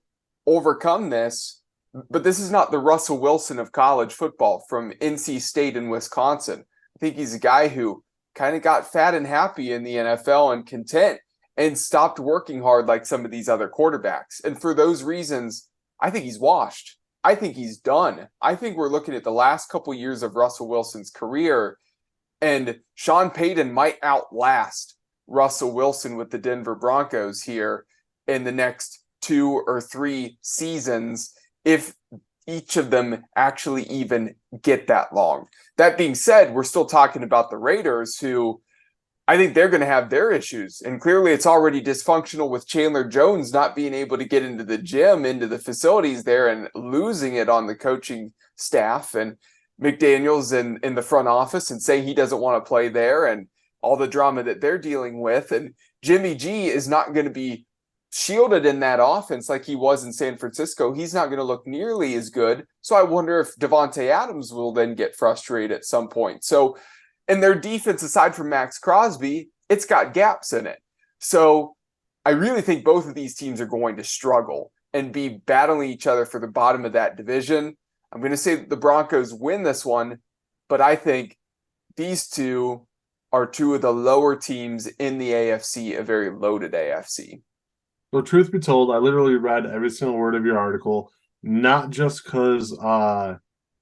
D: overcome this? But this is not the Russell Wilson of college football from NC State and Wisconsin. I think he's a guy who kind of got fat and happy in the NFL and content and stopped working hard like some of these other quarterbacks. And for those reasons, I think he's washed. I think he's done. I think we're looking at the last couple years of Russell Wilson's career, and Sean Payton might outlast Russell Wilson with the Denver Broncos here in the next 2 or 3 seasons, if each of them actually even get that long. That being said, we're still talking about the Raiders, who I think they're going to have their issues. And clearly it's already dysfunctional with Chandler Jones not being able to get into the gym, into the facilities there, and losing it on the coaching staff, and McDaniels in the front office and saying he doesn't want to play there, and all the drama that they're dealing with. And Jimmy G is not going to be shielded in that offense like he was in San Francisco. He's not going to look nearly as good. So I wonder if Devontae Adams will then get frustrated at some point. So, and their defense, aside from Max Crosby, it's got gaps in it. So I really think both of these teams are going to struggle and be battling each other for the bottom of that division. I'm going to say that the Broncos win this one, but I think these two are two of the lower teams in the AFC, a very loaded AFC.
E: So truth be told, I literally read every single word of your article, not just because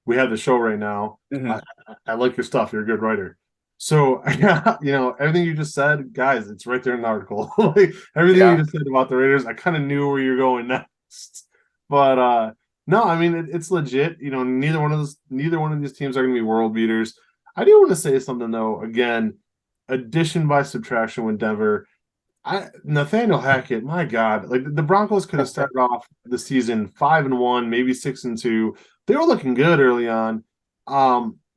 E: we have the show right now. Mm-hmm. I like your stuff. You're a good writer. So, everything you just said, guys, it's right there in the article. Like everything you just said about the Raiders, I kind of knew where you're going next. But No, I mean it's legit. Neither one of these teams are going to be world beaters. I do want to say something though. Again, addition by subtraction with Denver. Nathaniel Hackett, my God, like the Broncos could have started off the season 5-1, maybe 6-2. They were looking good early on.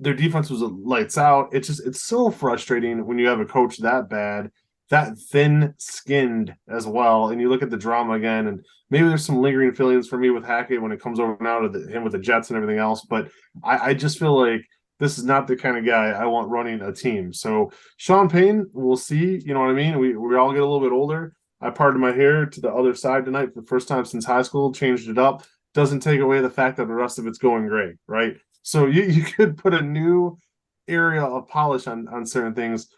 E: Their defense was lights out. It's so frustrating when you have a coach that bad, that thin-skinned as well, and you look at the drama again, and maybe there's some lingering feelings for me with Hackett when it comes over now to him with the Jets and everything else. But I just feel like this is not the kind of guy I want running a team. So Sean Payne, we'll see. You know what I mean? We all get a little bit older. I parted my hair to the other side tonight for the first time since high school, changed it up. Doesn't take away the fact that the rest of it's going great, right? So you could put a new area of polish on certain things.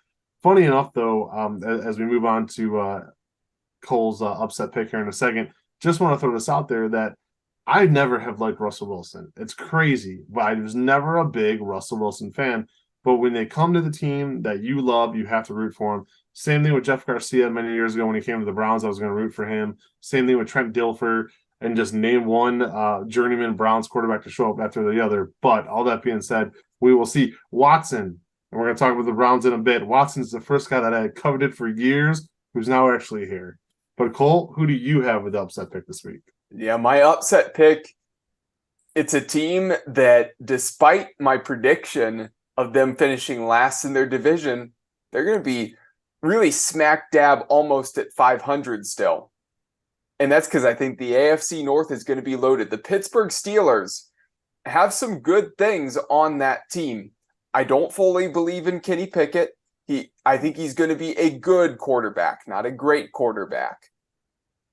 E: Funny enough, though, as we move on to Cole's upset pick here in a second, just want to throw this out there that I never have liked Russell Wilson. It's crazy, but I was never a big Russell Wilson fan. But when they come to the team that you love, you have to root for them. Same thing with Jeff Garcia many years ago when he came to the Browns. I was going to root for him. Same thing with Trent Dilfer, and just name one journeyman Browns quarterback to show up after the other. But all that being said, we will see. Watson, and we're going to talk about the Browns in a bit. Watson's the first guy that I had coveted for years who's now actually here. But Cole, who do you have with the upset pick this week?
D: Yeah, my upset pick, it's a team that, despite my prediction of them finishing last in their division, they're going to be really smack dab almost at 500 still. And that's because I think the AFC North is going to be loaded. The Pittsburgh Steelers have some good things on that team. I don't fully believe in Kenny Pickett. I think he's going to be a good quarterback, not a great quarterback.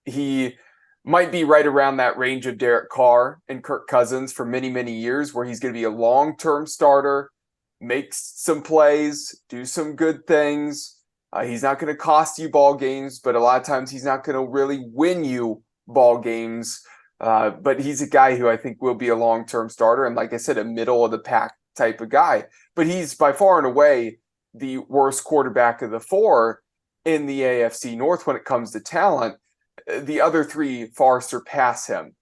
D: He might be right around that range of Derek Carr and Kirk Cousins for many, many years, where he's going to be a long-term starter, make some plays, do some good things. He's not going to cost you ball games, but a lot of times he's not going to really win you ball games. But he's a guy who I think will be a long-term starter. And like I said, a middle-of-the-pack type of guy. But he's by far and away the worst quarterback of the four in the AFC North when it comes to talent. The other three far surpass him.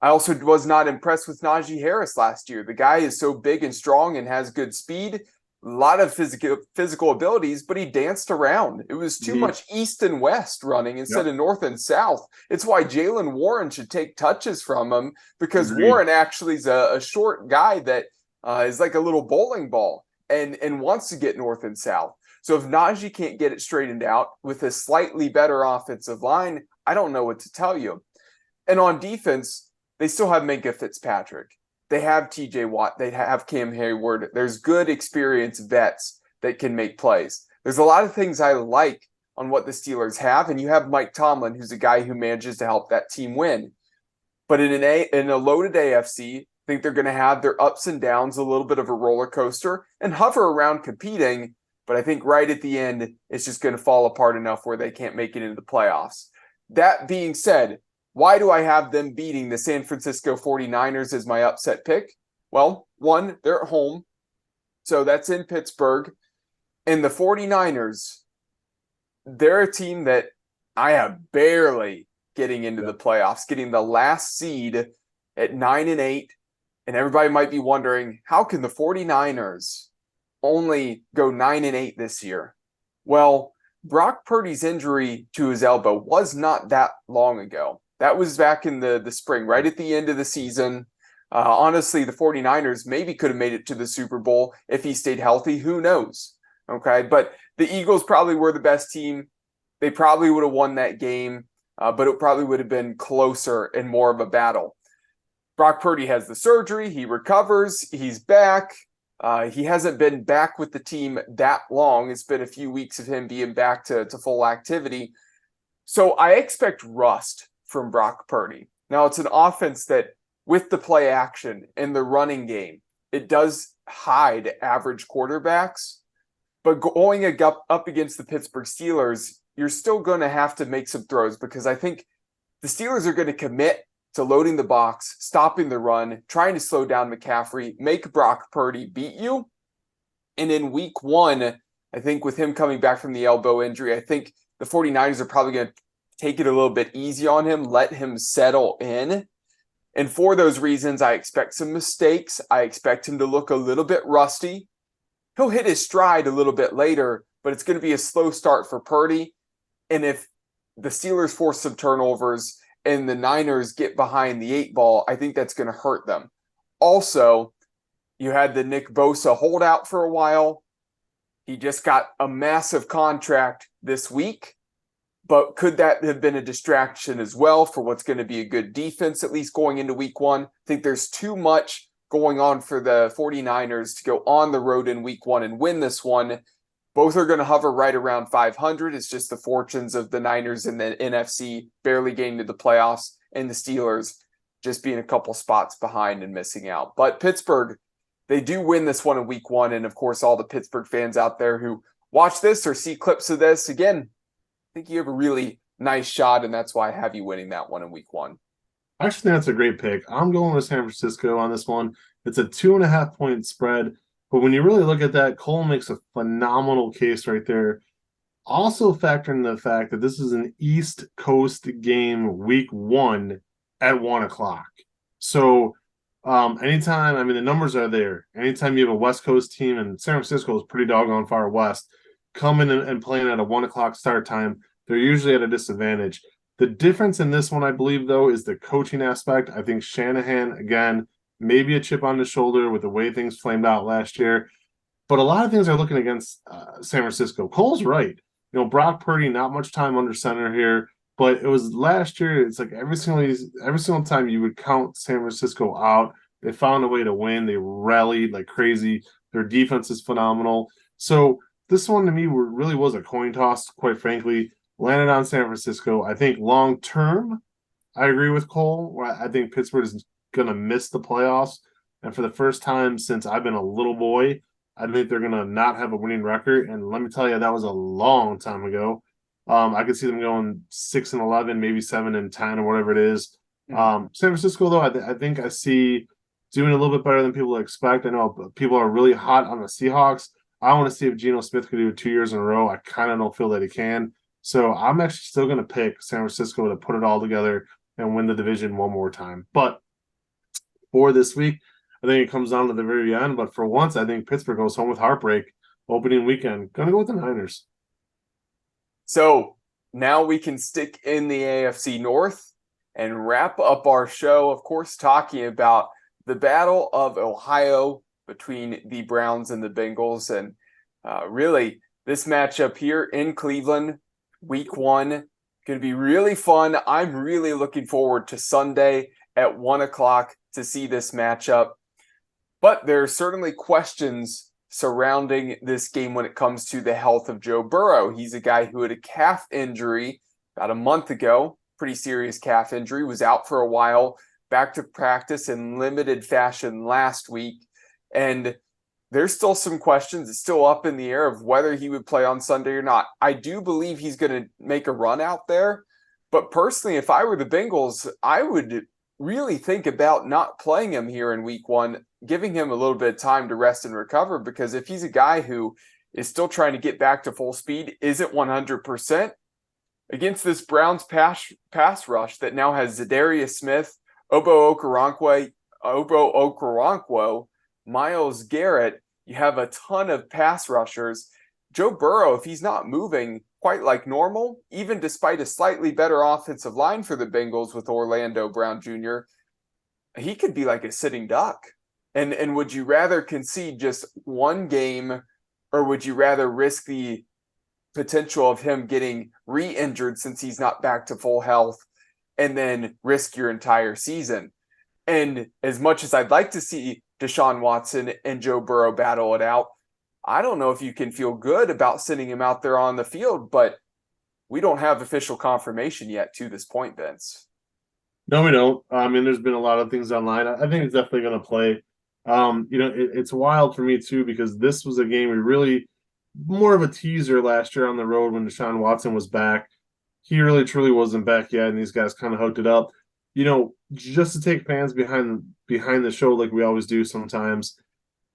D: I also was not impressed with Najee Harris last year. The guy is so big and strong and has good speed, a lot of physical abilities, but he danced around. It was too much east and west running instead of north and south. It's why Jalen Warren should take touches from him, because Warren actually is a short guy that is like a little bowling ball and wants to get north and south. So if Najee can't get it straightened out with a slightly better offensive line, I don't know what to tell you. And on defense, they still have Minka Fitzpatrick. They have TJ Watt. They have Cam Hayward. There's good experienced vets that can make plays. There's a lot of things I like on what the Steelers have, and you have Mike Tomlin, who's a guy who manages to help that team win. But in a loaded AFC, I think they're going to have their ups and downs, a little bit of a roller coaster, and hover around competing. But I think right at the end, it's just going to fall apart enough where they can't make it into the playoffs. That being said, why do I have them beating the San Francisco 49ers as my upset pick? Well, one, they're at home, so that's in Pittsburgh. And the 49ers, they're a team that I have barely getting into the playoffs, getting the last seed at 9-8. And everybody might be wondering, how can the 49ers only go 9-8 this year? Well, Brock Purdy's injury to his elbow was not that long ago. That was back in the spring, right at the end of the season. Honestly, the 49ers maybe could have made it to the Super Bowl if he stayed healthy. Who knows? Okay, but the Eagles probably were the best team. They probably would have won that game, but it probably would have been closer and more of a battle. Brock Purdy has the surgery. He recovers. He's back. He hasn't been back with the team that long. It's been a few weeks of him being back to full activity. So I expect rust from Brock Purdy. Now, it's an offense that, with the play action and the running game, it does hide average quarterbacks. But going up against the Pittsburgh Steelers, you're still going to have to make some throws, because I think the Steelers are going to commit to loading the box, stopping the run, trying to slow down McCaffrey, make Brock Purdy beat you. And in week one, I think with him coming back from the elbow injury, I think the 49ers are probably going to take it a little bit easy on him, let him settle in. And for those reasons, I expect some mistakes. I expect him to look a little bit rusty. He'll hit his stride a little bit later, but it's going to be a slow start for Purdy. And if the Steelers force some turnovers and the Niners get behind the 8 ball, I think that's going to hurt them. Also, you had the Nick Bosa holdout for a while. He just got a massive contract this week. But could that have been a distraction as well for what's going to be a good defense, at least going into week 1? I think there's too much going on for the 49ers to go on the road in week 1 and win this one. Both are going to hover right around 500. It's just the fortunes of the Niners and the NFC barely getting to the playoffs and the Steelers just being a couple spots behind and missing out. But Pittsburgh, they do win this one in week 1. And of course, all the Pittsburgh fans out there who watch this or see clips of this, again, I think you have a really nice shot, and that's why I have you winning that one in week 1.
E: I actually think that's a great pick. I'm going with San Francisco on this one. It's a 2.5-point spread. But when you really look at that, Cole makes a phenomenal case right there. Also factor in the fact that this is an East Coast game week 1 at 1 o'clock. So anytime, I mean, the numbers are there. Anytime you have a West Coast team, and San Francisco is pretty doggone far west, coming and playing at a 1 o'clock start time, they're usually at a disadvantage. The difference in this one, I believe, though, is the coaching aspect. I think Shanahan, again, maybe a chip on the shoulder with the way things flamed out last year. But a lot of things are looking against San Francisco. Cole's right. Brock Purdy, not much time under center here. But it was last year, it's like every single time you would count San Francisco out, they found a way to win. They rallied like crazy. Their defense is phenomenal. So this one to me really was a coin toss, quite frankly. Landed on San Francisco. I think long term, I agree with Cole. I think Pittsburgh is going to miss the playoffs. And for the first time since I've been a little boy, I think they're going to not have a winning record. And let me tell you, that was a long time ago. I could see them going 6-11, maybe 7-10 or whatever it is. San Francisco, though, I think I see doing a little bit better than people expect. I know people are really hot on the Seahawks. I want to see if Geno Smith can do it 2 years in a row. I kind of don't feel that he can. So I'm actually still going to pick San Francisco to put it all together and win the division one more time. But for this week, I think it comes down to the very end. But for once, I think Pittsburgh goes home with heartbreak opening weekend. Going to go with the Niners.
D: So now we can stick in the AFC North and wrap up our show, of course, talking about the Battle of Ohio between the Browns and the Bengals. And really, this matchup here in Cleveland, week 1, going to be really fun. I'm really looking forward to Sunday at 1 o'clock to see this matchup. But there are certainly questions surrounding this game when it comes to the health of Joe Burrow. He's a guy who had a calf injury about a month ago, pretty serious calf injury, was out for a while, back to practice in limited fashion last week. And there's still some questions. It's still up in the air of whether he would play on Sunday or not. I do believe he's going to make a run out there. But personally, if I were the Bengals, I would really think about not playing him here in week 1, giving him a little bit of time to rest and recover, because if he's a guy who is still trying to get back to full speed, isn't 100%, against this Browns pass rush that now has Zadarius Smith, Obo Okoronkwo, Myles Garrett, you have a ton of pass rushers. Joe Burrow, if he's not moving quite like normal, even despite a slightly better offensive line for the Bengals with Orlando Brown Jr., he could be like a sitting duck. And would you rather concede just one game, or would you rather risk the potential of him getting re-injured since he's not back to full health, and then risk your entire season? And as much as I'd like to see Deshaun Watson and Joe Burrow battle it out, I don't know if you can feel good about sending him out there on the field, but we don't have official confirmation yet to this point, Vince.
E: No, we don't. I mean, there's been a lot of things online. I think it's definitely going to play. It's wild for me too, because this was a game we really more of a teaser last year on the road when Deshaun Watson was back. He really truly wasn't back yet, and these guys kind of hooked it up. Just to take fans behind the show like we always do sometimes,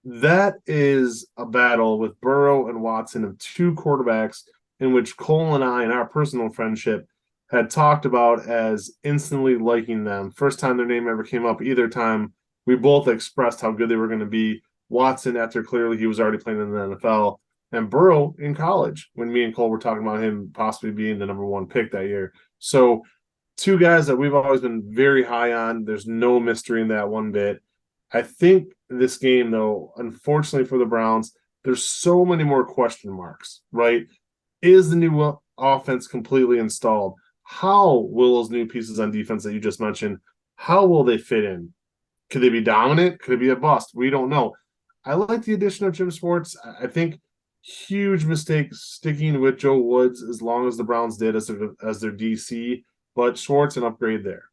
E: that is a battle with Burrow and Watson of two quarterbacks in which Cole and I, in our personal friendship, had talked about as instantly liking them. First time their name ever came up, either time, we both expressed how good they were going to be. Watson, after clearly he was already playing in the NFL, and Burrow in college when me and Cole were talking about him possibly being the number one pick that year. So, two guys that we've always been very high on. There's no mystery in that one bit. I think this game, though, unfortunately for the Browns, there's so many more question marks, right? Is the new offense completely installed? How will those new pieces on defense that you just mentioned, how will they fit in? Could they be dominant? Could it be a bust? We don't know. I like the addition of Jim Schwartz. I think huge mistake sticking with Joe Woods as long as the Browns did as their DC, but Schwartz an upgrade there.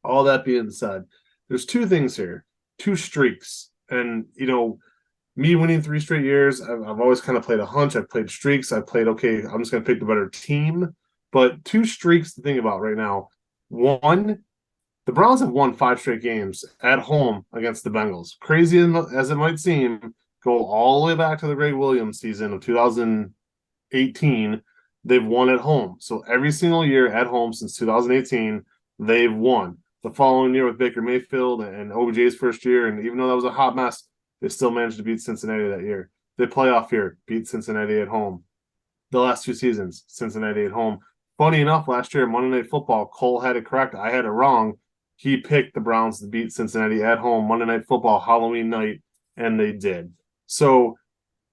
E: All that being said, there's two things here, two streaks. And, me winning 3 straight years, I've always kind of played a hunch. I've played streaks. I've played, okay, I'm just going to pick the better team. But 2 streaks to think about right now. One, the Browns have won 5 straight games at home against the Bengals. Crazy as it might seem, go all the way back to the Greg Williams season of 2018. They've won at home. So every single year at home since 2018, they've won. The following year with Baker Mayfield and OBJ's first year, and even though that was a hot mess, they still managed to beat Cincinnati that year. The playoff year, beat Cincinnati at home. The last 2 seasons, Cincinnati at home. Funny enough, last year, Monday Night Football, Cole had it correct. I had it wrong. He picked the Browns to beat Cincinnati at home, Monday Night Football, Halloween night, and they did. So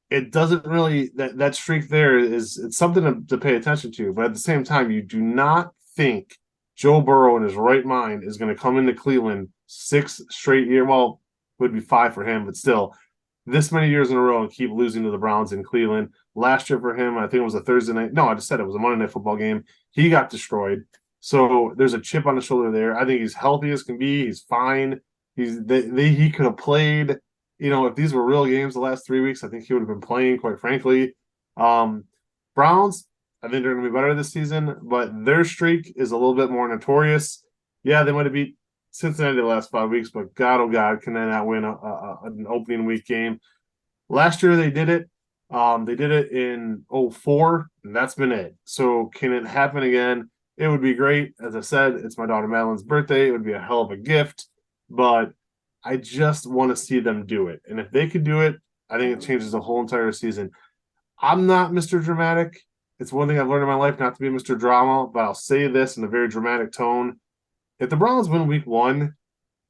E: it doesn't really, that streak there it's something to pay attention to. But at the same time, you do not think Joe Burrow in his right mind is going to come into Cleveland 6 straight years. Well, would be 5 for him, but still, this many years in a row and keep losing to the Browns in Cleveland. Last year for him, I think it was a Thursday night. No, I just said it was a Monday Night Football game. He got destroyed. So there's a chip on the shoulder there. I think he's healthy as can be. He's fine. He could have played. If these were real games the last 3 weeks, I think he would have been playing, quite frankly. Browns, I think they're going to be better this season, but their streak is a little bit more notorious. Yeah, they might have beat Cincinnati the last 5 weeks, but God, oh God, can they not win an opening week game? Last year they did it. They did it in 2004, and that's been it. So can it happen again? It would be great. As I said, it's my daughter Madeline's birthday. It would be a hell of a gift, but I just want to see them do it. And if they could do it, I think it changes the whole entire season. I'm not Mr. Dramatic. It's one thing I've learned in my life not to be Mr. Drama, but I'll say this in a very dramatic tone. If the Browns win week 1,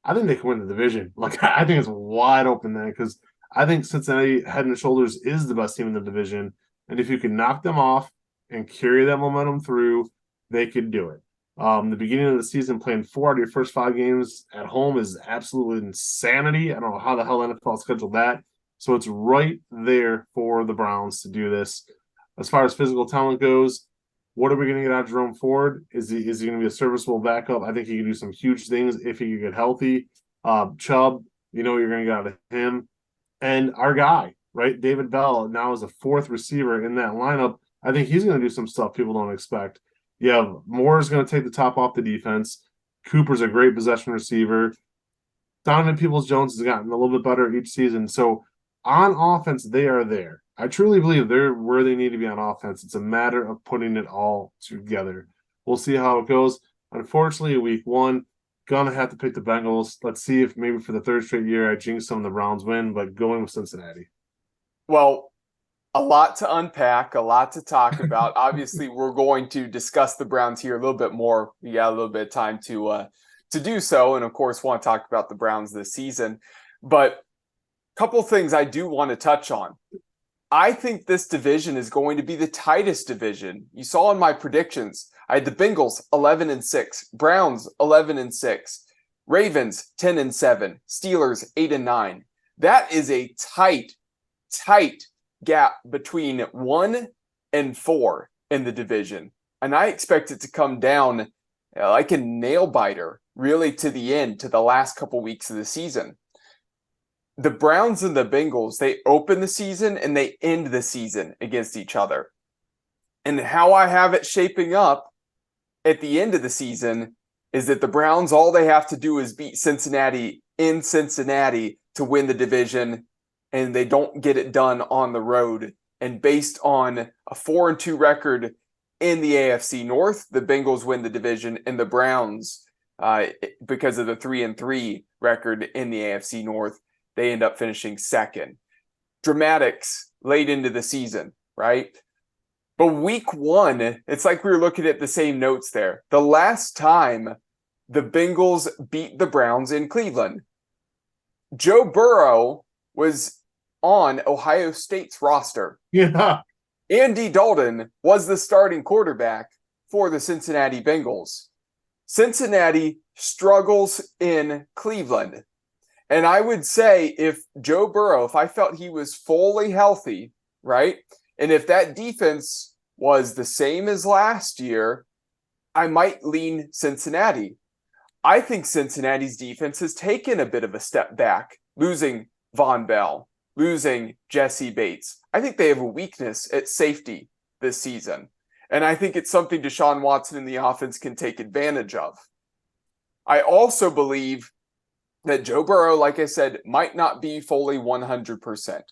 E: I think they can win the division. I think it's wide open then because I think Cincinnati head and shoulders is the best team in the division. And if you can knock them off and carry that momentum through, they could do it. The beginning of the season, playing 4 out of your first 5 games at home is absolute insanity. I don't know how the hell NFL scheduled that. So it's right there for the Browns to do this. As far as physical talent goes, what are we going to get out of Jerome Ford? Is he going to be a serviceable backup? I think he can do some huge things if he can get healthy. Chubb, you're going to get out of him. And our guy, right, David Bell, now is a 4th receiver in that lineup. I think he's going to do some stuff people don't expect. Yeah, Moore is going to take the top off the defense. Cooper's a great possession receiver. Donovan Peoples-Jones has gotten a little bit better each season. So on offense, they are there. I truly believe they're where they need to be on offense. It's a matter of putting it all together. We'll see how it goes. Unfortunately, week 1, gonna have to pick the Bengals. Let's see if maybe for the 3rd straight year I jinx some of the Browns win, but going with Cincinnati.
D: Well, a lot to unpack, a lot to talk about. Obviously, we're going to discuss the Browns here a little bit more. We got a little bit of time to do so, and of course, want to talk about the Browns this season. But a couple things I do want to touch on. I think this division is going to be the tightest division. You saw in my predictions, I had the Bengals 11-6, Browns 11-6, Ravens 10-7, Steelers 8-9. That is a tight gap between 1 and 4 in the division. And I expect it to come down like a nail biter, really to the end, to the last couple weeks of the season. The Browns and the Bengals, they open the season and they end the season against each other. And how I have it shaping up at the end of the season is that the Browns, all they have to do is beat Cincinnati in Cincinnati to win the division, and they don't get it done on the road. And based on a 4-2 record In the AFC North, the Bengals win the division, and the Browns, because of the 3-3 record in the AFC North, they end up finishing second. Dramatics late into the season, right? But week one, it's like we were looking at the same notes there. The last time the Bengals beat the Browns in Cleveland, Joe Burrow was on Ohio State's roster.
E: Yeah.
D: Andy Dalton was the starting quarterback for the Cincinnati Bengals. Cincinnati struggles in Cleveland. And I would say if Joe Burrow, if I felt he was fully healthy, right? And if that defense was the same as last year, I might lean Cincinnati. I think Cincinnati's defense has taken a bit of a step back, losing Von Bell, losing Jesse Bates. I think they have a weakness at safety this season. And I think it's something Deshaun Watson and the offense can take advantage of. I also believe that Joe Burrow, like I said, might not be fully 100%.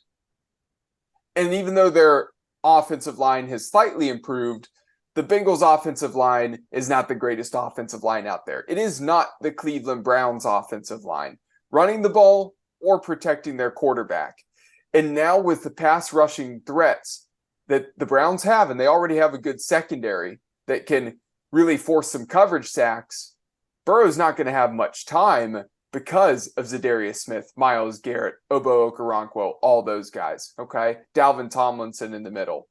D: And even though their offensive line has slightly improved, the Bengals' offensive line is not the greatest offensive line out there. It is not the Cleveland Browns' offensive line, running the ball or protecting their quarterback. And now with the pass rushing threats that the Browns have, and they already have a good secondary that can really force some coverage sacks, Burrow's not going to have much time because of Zadarius Smith, Myles Garrett, Obo Okoronkwo, all those guys, okay? Dalvin Tomlinson in the middle.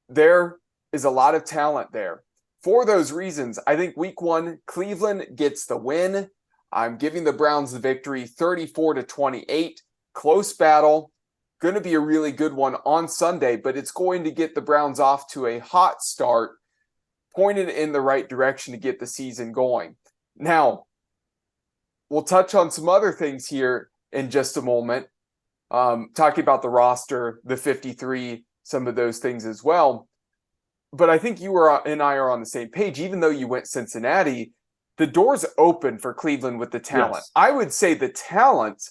D: There is a lot of talent there. For those reasons, I think week one, Cleveland gets the win. I'm giving the Browns the victory 34-28. Close battle. Going to be a really good one on Sunday, but it's going to get the Browns off to a hot start, pointed in the right direction to get the season going. Now, we'll touch on some other things here in just a moment, talking about the roster, the 53, some of those things as well. But I think you and I are on the same page. Even though you went Cincinnati, the door's open for Cleveland with the talent.
E: Yes.
D: I would say the talent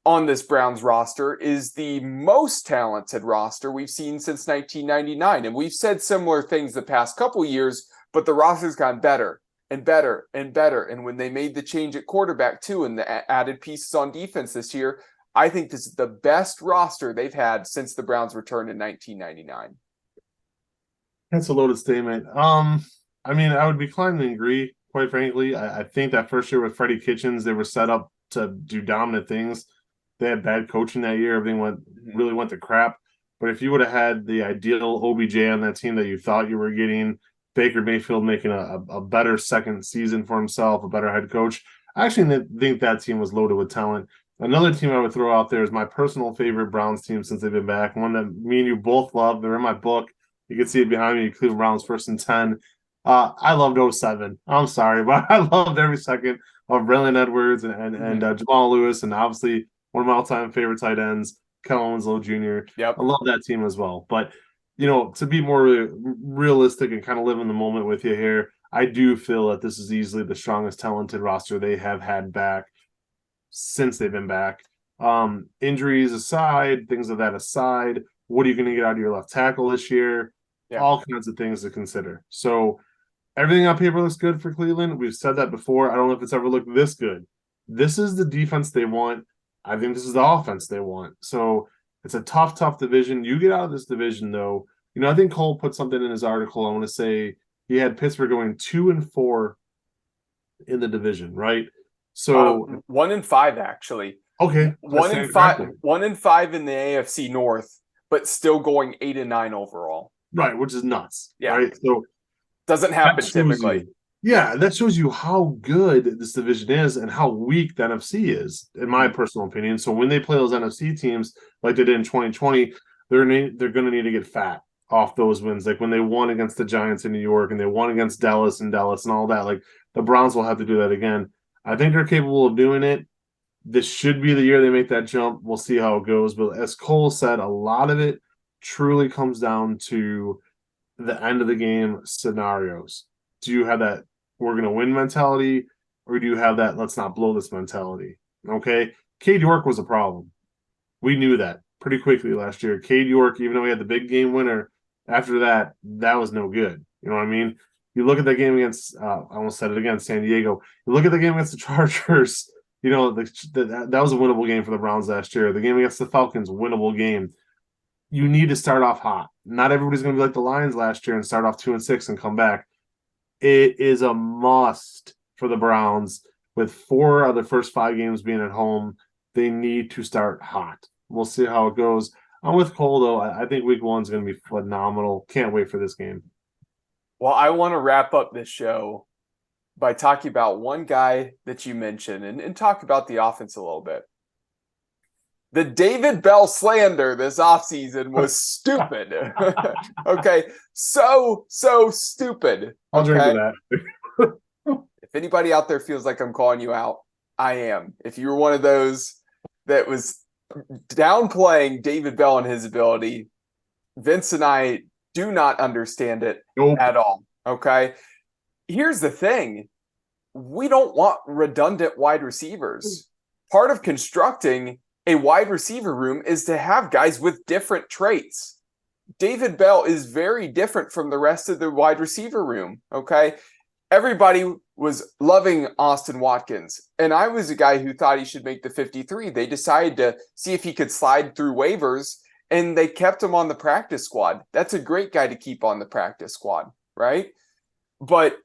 D: on this Browns roster is the most talented roster we've seen since 1999. And we've said similar things the past couple years, but the roster's gotten better and better and better. And when they made the change at quarterback too, and the added pieces on defense this year, I think this is the best roster they've had since the Browns returned in 1999.
E: That's a loaded statement. I mean, I would be inclined to agree, quite frankly. I think that first year with Freddie Kitchens, they were set up to do dominant things. They had bad coaching that year. Everything really went to crap. But if you would have had the ideal OBJ on that team that you thought you were getting, Baker Mayfield making a better second season for himself, a better head coach, I actually think that team was loaded with talent. Another team I would throw out there is my personal favorite Browns team since they've been back, one that me and you both love. They're in my book. You can see it behind me, Cleveland Browns 1st and 10. I loved 07. I'm sorry, but I loved every second of Braylon Edwards and Jamal Lewis, and obviously one of my all-time favorite tight ends, Kellen Winslow Jr.
D: Yep.
E: I love that team as well. But, you know, to be more realistic and kind of live in the moment with you here, I do feel that this is easily the strongest talented roster they have had back since they've been back. Injuries aside, things of that aside, what are you going to get out of your left tackle this year? Yeah. All kinds of things to consider. So everything on paper looks good for Cleveland. We've said that before. I don't know if it's ever looked this good. This is the defense they want. I think this is the offense they want. So it's a tough division. You get out of this division, though. You know, I think Cole put something in his article. I want to say he had Pittsburgh going 2-4 in the division, right? So
D: 1-5 actually.
E: Okay.
D: 1-5 in the AFC North, but still going 8-9 overall.
E: Right, which is nuts.
D: Yeah.
E: Right. So
D: doesn't happen typically.
E: Yeah, that shows you how good this division is and how weak the NFC is, in my personal opinion. So when they play those NFC teams like they did in 2020, they're going to need to get fat off those wins. Like when they won against the Giants in New York and they won against Dallas and all that, like the Browns will have to do that again. I think they're capable of doing it. This should be the year they make that jump. We'll see how it goes. But as Cole said, a lot of it truly comes down to the end of the game scenarios. Do you have that we're going to win mentality, or do you have that let's not blow this mentality? Okay. Cade York was a problem. We knew that pretty quickly last year. Cade York, even though he had the big game winner, after that was no good. You know what I mean? You look at the game against, I almost said it again, San Diego. You look at the game against the Chargers. That was a winnable game for the Browns last year. The game against the Falcons, winnable game. You need to start off hot. Not everybody's going to be like the Lions last year and start off 2-6 and come back. It is a must for the Browns. With 4 of the first 5 games being at home, they need to start hot. We'll see how it goes. I'm with Cole, though. I think week 1 is going to be phenomenal. Can't wait for this game.
D: Well, I want to wrap up this show by talking about one guy that you mentioned and talk about the offense a little bit. The David Bell slander this offseason was stupid. Okay. So stupid.
E: I'll drink to that.
D: If anybody out there feels like I'm calling you out, I am. If you were one of those that was downplaying David Bell and his ability, Vince and I do not understand it at all. Okay. Here's the thing. We don't want redundant wide receivers. Part of constructing a wide receiver room is to have guys with different traits. David Bell is very different from the rest of the wide receiver room. Okay. Everybody was loving Austin Watkins, and I was a guy who thought he should make the 53. They decided to see if he could slide through waivers, and they kept him on the practice squad. That's a great guy to keep on the practice squad, right? But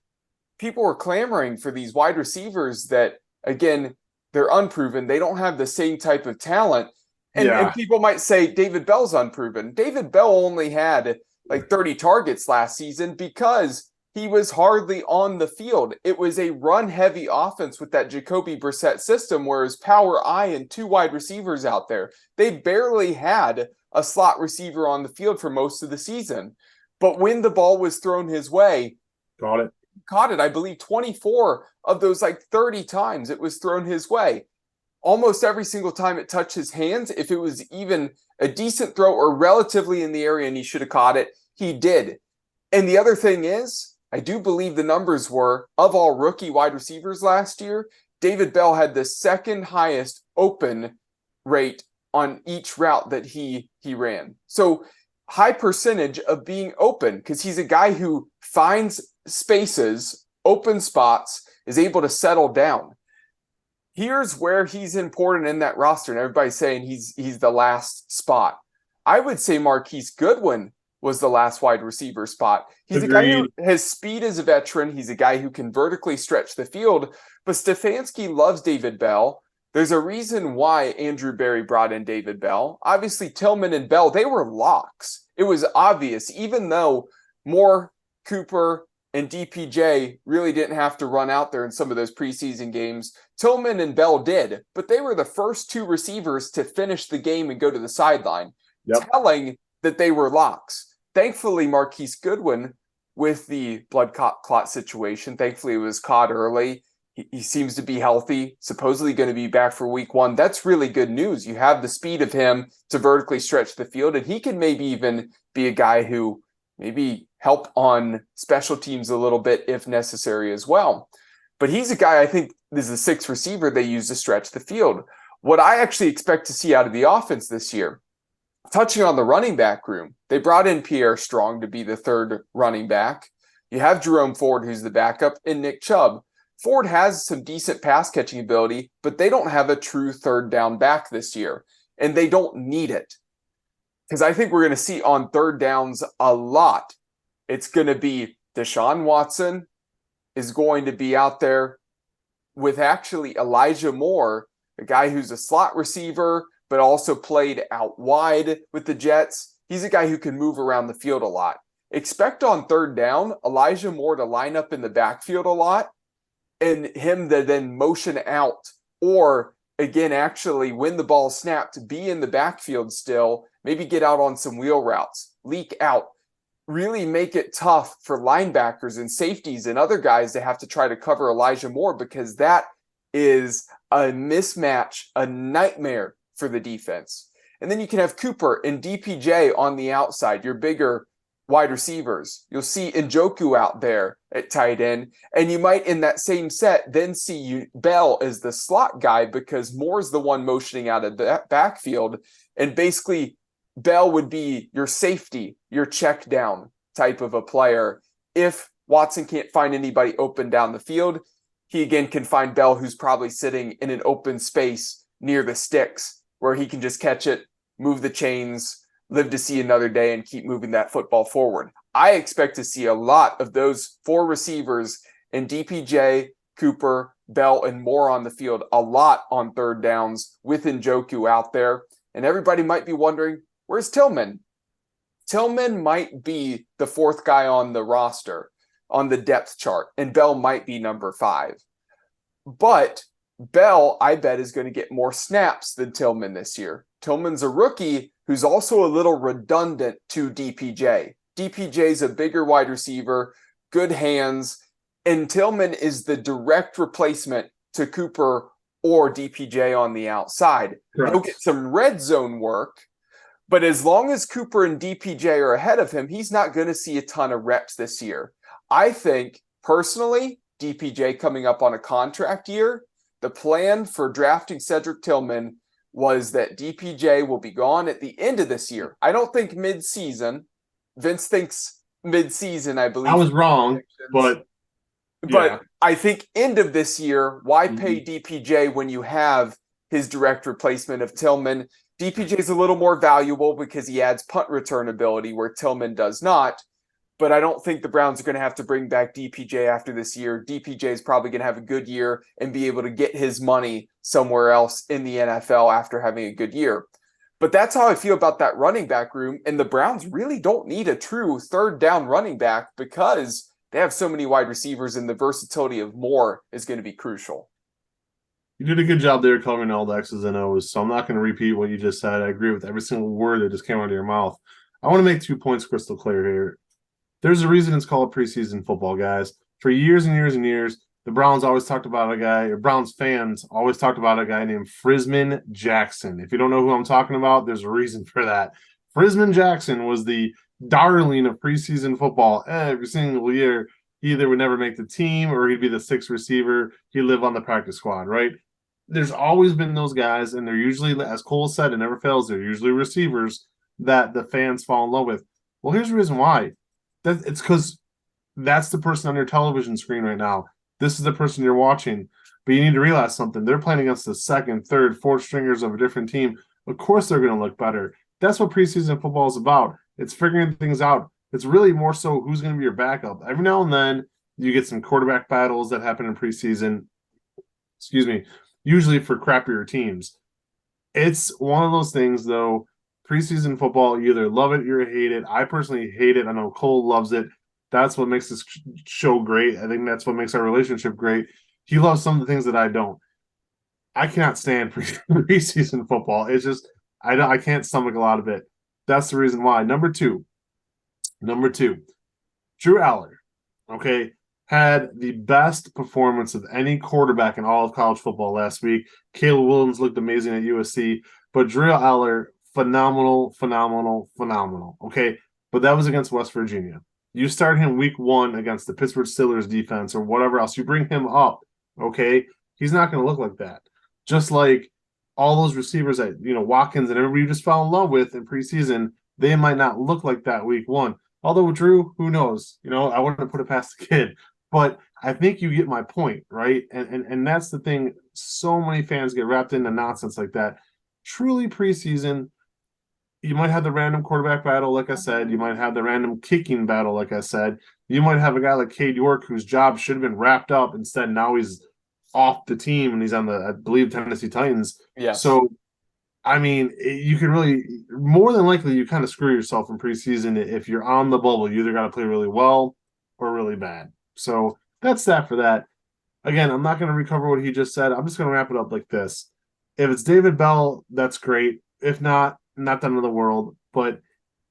D: people were clamoring for these wide receivers that, again, they're unproven. They don't have the same type of talent. And people might say David Bell's unproven. David Bell only had like 30 targets last season because he was hardly on the field. It was a run-heavy offense with that Jacoby Brissett system where his power I and 2 wide receivers out there. They barely had a slot receiver on the field for most of the season. But when the ball was thrown his way, caught it, I believe 24 of those like 30 times it was thrown his way. Almost every single time it touched his hands, if it was even a decent throw or relatively in the area and he should have caught it, he did. And the other thing is, I do believe the numbers were, of all rookie wide receivers last year, David Bell had the second highest open rate on each route that he ran. So high percentage of being open because he's a guy who finds spaces, open spots, is able to settle down. Here's where he's important in that roster, and everybody's saying he's the last spot. I would say Marquise Goodwin was the last wide receiver spot. He's a guy who has speed as a veteran. He's a guy who can vertically stretch the field. But Stefanski loves David Bell. There's a reason why Andrew Berry brought in David Bell. Obviously, Tillman and Bell, they were locks. It was obvious, even though Moore, Cooper, and DPJ really didn't have to run out there in some of those preseason games. Tillman and Bell did, but they were the first 2 receivers to finish the game and go to the sideline, telling that they were locks. Thankfully, Marquise Goodwin, with the blood clot situation, thankfully it was caught early. He seems to be healthy, supposedly going to be back for week 1. That's really good news. You have the speed of him to vertically stretch the field, and he can maybe even be a guy who maybe help on special teams a little bit if necessary as well. But he's a guy I think is the 6th receiver they use to stretch the field. What I actually expect to see out of the offense this year, touching on the running back room, they brought in Pierre Strong to be the 3rd running back. You have Jerome Ford, who's the backup, and Nick Chubb. Ford has some decent pass catching ability, but they don't have a true 3rd down back this year, and they don't need it. Because I think we're going to see on 3rd downs a lot. It's going to be Deshaun Watson is going to be out there with actually Elijah Moore, a guy who's a slot receiver, but also played out wide with the Jets. He's a guy who can move around the field a lot. Expect on 3rd down, Elijah Moore to line up in the backfield a lot and him to then motion out or, again, actually when the ball snapped, be in the backfield still, maybe get out on some wheel routes, leak out, really make it tough for linebackers and safeties and other guys to have to try to cover Elijah Moore because that is a mismatch, a nightmare for the defense. And then you can have Cooper and DPJ on the outside, your bigger wide receivers. You'll see Njoku out there at tight end, and you might in that same set then see Bell as the slot guy because Moore's the one motioning out of the backfield, and basically Bell would be your safety, your check down type of a player. if Watson can't find anybody open down the field, he again can find Bell, who's probably sitting in an open space near the sticks where he can just catch it, move the chains, live to see another day, and keep moving that football forward. I expect to see a lot of those 4 receivers in DPJ, Cooper, Bell, and Moore on the field, a lot on third downs with Njoku out there. And everybody might be wondering, where's Tillman? Tillman might be the 4th guy on the roster, on the depth chart, and Bell might be number 5. But Bell, I bet, is going to get more snaps than Tillman this year. Tillman's a rookie who's also a little redundant to DPJ. DPJ's a bigger wide receiver, good hands, and Tillman is the direct replacement to Cooper or DPJ on the outside.
E: Correct.
D: He'll get some red zone work, but as long as Cooper and DPJ are ahead of him, he's not going to see a ton of reps this year. I think, personally, DPJ coming up on a contract year, the plan for drafting Cedric Tillman was that DPJ will be gone at the end of this year. I don't think mid-season. Vince thinks mid-season, I believe.
E: I was wrong, but
D: I think end of this year, why pay DPJ when you have his direct replacement of Tillman? DPJ is a little more valuable because he adds punt return ability where Tillman does not. But I don't think the Browns are going to have to bring back DPJ after this year. DPJ is probably going to have a good year and be able to get his money somewhere else in the NFL after having a good year. But that's how I feel about that running back room. And the Browns really don't need a true third down running back because they have so many wide receivers, and the versatility of Moore is going to be crucial.
E: You did a good job there covering all the X's and O's, so I'm not going to repeat what you just said. I agree with every single word that just came out of your mouth. I want to make 2 points crystal clear here. There's a reason it's called preseason football, guys. For years and years and years, the Browns always talked about a guy, or Browns fans always talked about a guy named Frisman Jackson. If you don't know who I'm talking about, there's a reason for that. Frisman Jackson was the darling of preseason football every single year. He either would never make the team or he'd be the 6th receiver. He'd live on the practice squad, right? There's always been those guys, and they're usually, as Cole said, it never fails, they're usually receivers that the fans fall in love with. Well, here's the reason why. It's because that's the person on your television screen right now. This is the person you're watching. But you need to realize something. They're playing against the 2nd, 3rd, 4th stringers of a different team. Of course they're going to look better. That's what preseason football is about. It's figuring things out. It's really more so who's going to be your backup. Every now and then you get some quarterback battles that happen in preseason. Usually for crappier teams. It's one of those things, though. Preseason football, you either love it or you hate it. I personally hate it. I know Cole loves it. That's what makes this show great. I think that's what makes our relationship great. He loves some of the things that I don't. I cannot stand preseason football. It's just I can't stomach a lot of it. That's the reason why. Number two, Drew Aller, had the best performance of any quarterback in all of college football last week. Caleb Williams looked amazing at USC, but Drew Aller, phenomenal. Okay, but that was against West Virginia. You start him week 1 against the Pittsburgh Steelers defense or whatever else. You bring him up, okay? He's not going to look like that. Just like all those receivers that, Watkins and everybody you just fell in love with in preseason, they might not look like that week 1. Although with Drew, who knows? I wouldn't put it past the kid. But I think you get my point, right? And that's the thing. So many fans get wrapped into nonsense like that. Truly preseason, you might have the random quarterback battle, like I said. You might have the random kicking battle, like I said. You might have a guy like Cade York whose job should have been wrapped up. Instead, now he's off the team and he's on the, I believe, Tennessee Titans.
D: Yes.
E: So, I mean, you can really, more than likely, you kind of screw yourself in preseason if you're on the bubble. You either got to play really well or really bad. So that's that for that. Again, I'm not going to recover what he just said. I'm just going to wrap it up like this. If it's David Bell, that's great. If not the end of the world. But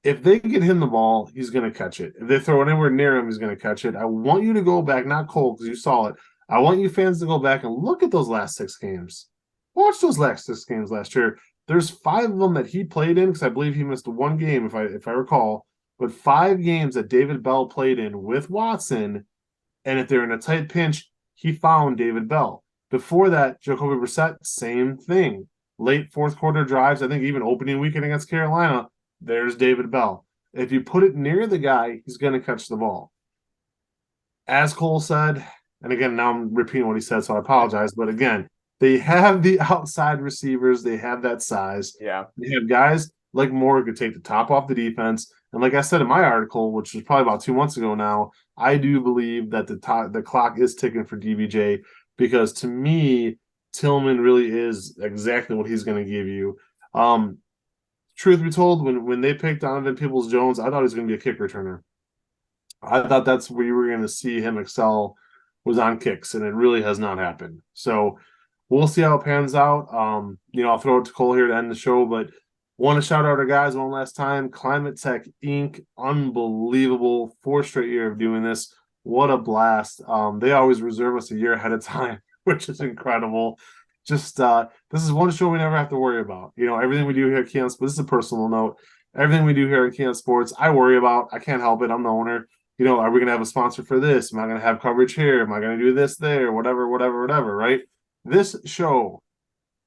E: if they get him the ball, he's going to catch it. If they throw it anywhere near him, he's going to catch it. I want you to go back, not Cole, because you saw it. I want you fans to go back and look at those last 6 games. Watch those last 6 games last year. There's 5 of them that he played in, because I believe he missed 1 game, if I recall. But 5 games that David Bell played in with Watson, and if they're in a tight pinch, he found David Bell. Before that, Jacoby Brissett, same thing. Late 4th quarter drives, I think even opening weekend against Carolina, there's David Bell. If you put it near the guy, he's going to catch the ball. as Cole said, and again, now I'm repeating what he said, so I apologize. But again, they have the outside receivers. They have that size.
D: Yeah.
E: They have guys like Moore who could take the top off the defense. And like I said in my article, which was probably about 2 months ago now, I do believe that the clock is ticking for DBJ, because to me, Tillman really is exactly what he's going to give you. Truth be told, when they picked Donovan Peoples-Jones, I thought he was going to be a kick returner. I thought that's where you were going to see him excel, was on kicks, and it really has not happened. So we'll see how it pans out. I'll throw it to Cole here to end the show, but want to shout out our guys one last time. Climate Tech Inc. Unbelievable. 4th straight year of doing this. What a blast. They always reserve us a year ahead of time, which is incredible. Just this is one show we never have to worry about. Everything we do here at Keon Sports, this is a personal note. Everything we do here at Keon Sports, I worry about. I can't help it. I'm the owner. Are we going to have a sponsor for this? Am I going to have coverage here? Am I going to do this there? Whatever, right? This show,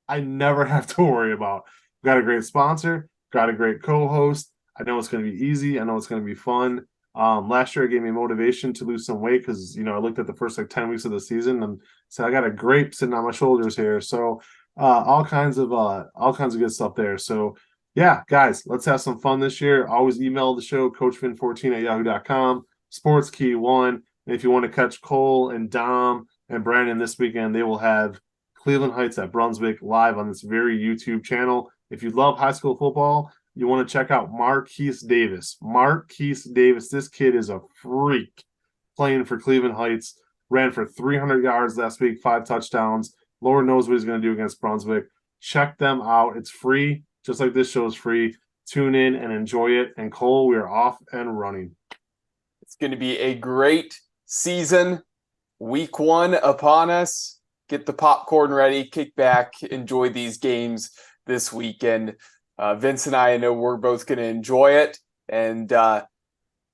E: I never have to worry about. We've got a great sponsor, got a great co-host. I know it's going to be easy. I know it's going to be fun. Last year, it gave me motivation to lose some weight because, I looked at the first 10 weeks of the season and said, I got a grape sitting on my shoulders here. So all kinds of good stuff there. So yeah, guys, let's have some fun this year. Always email the show, coachfin14@yahoo.com, SportsKey1. And if you want to catch Cole and Dom and Brandon this weekend, they will have Cleveland Heights at Brunswick live on this very YouTube channel. If you love high school football, you want to check out Marquise Davis. Marquise Davis, this kid is a freak playing for Cleveland Heights. Ran for 300 yards last week, 5 touchdowns. Lord knows what he's going to do against Brunswick. Check them out. It's free, just like this show is free. Tune in and enjoy it. And Cole, we are off and running.
D: It's going to be a great season. Week 1 upon us. Get the popcorn ready, kick back, enjoy these games this weekend. Vince and I know we're both going to enjoy it. And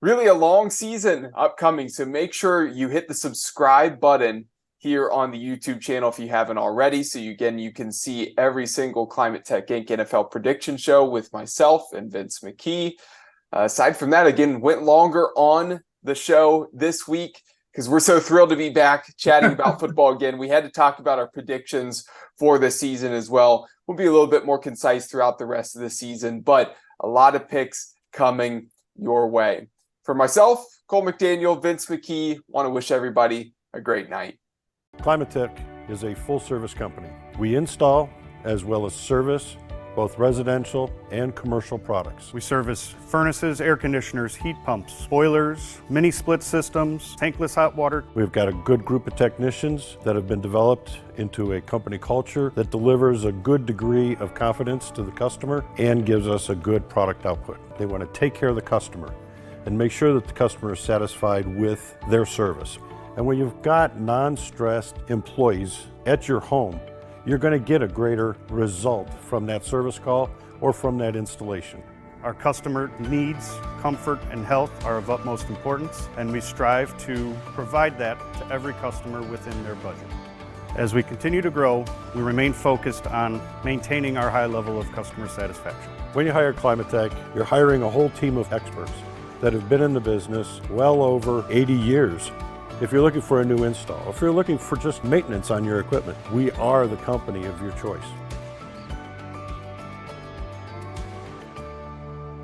D: really a long season upcoming. So make sure you hit the subscribe button here on the YouTube channel if you haven't already. So you can see every single Climate Tech Inc. NFL prediction show with myself and Vince McKee. Aside from that, again, went longer on the show this week because we're so thrilled to be back chatting about football again. We had to talk about our predictions for the season as well. We'll be a little bit more concise throughout the rest of the season, but a lot of picks coming your way. For myself, Cole McDaniel, Vince McKee, want to wish everybody a great night.
A: Climate Tech is a full-service company. We install as well as service both residential and commercial products. We service furnaces, air conditioners, heat pumps, boilers, mini split systems, tankless hot water. We've got a good group of technicians that have been developed into a company culture that delivers a good degree of confidence to the customer and gives us a good product output. They want to take care of the customer and make sure that the customer is satisfied with their service. And when you've got non-stressed employees at your home, you're going to get a greater result from that service call or from that installation. Our customer needs, comfort, and health are of utmost importance, and we strive to provide that to every customer within their budget. As we continue to grow, we remain focused on maintaining our high level of customer satisfaction. When you hire Climate Tech, you're hiring a whole team of experts that have been in the business well over 80 years. If you're looking for a new install, if you're looking for just maintenance on your equipment, we are the company of your choice.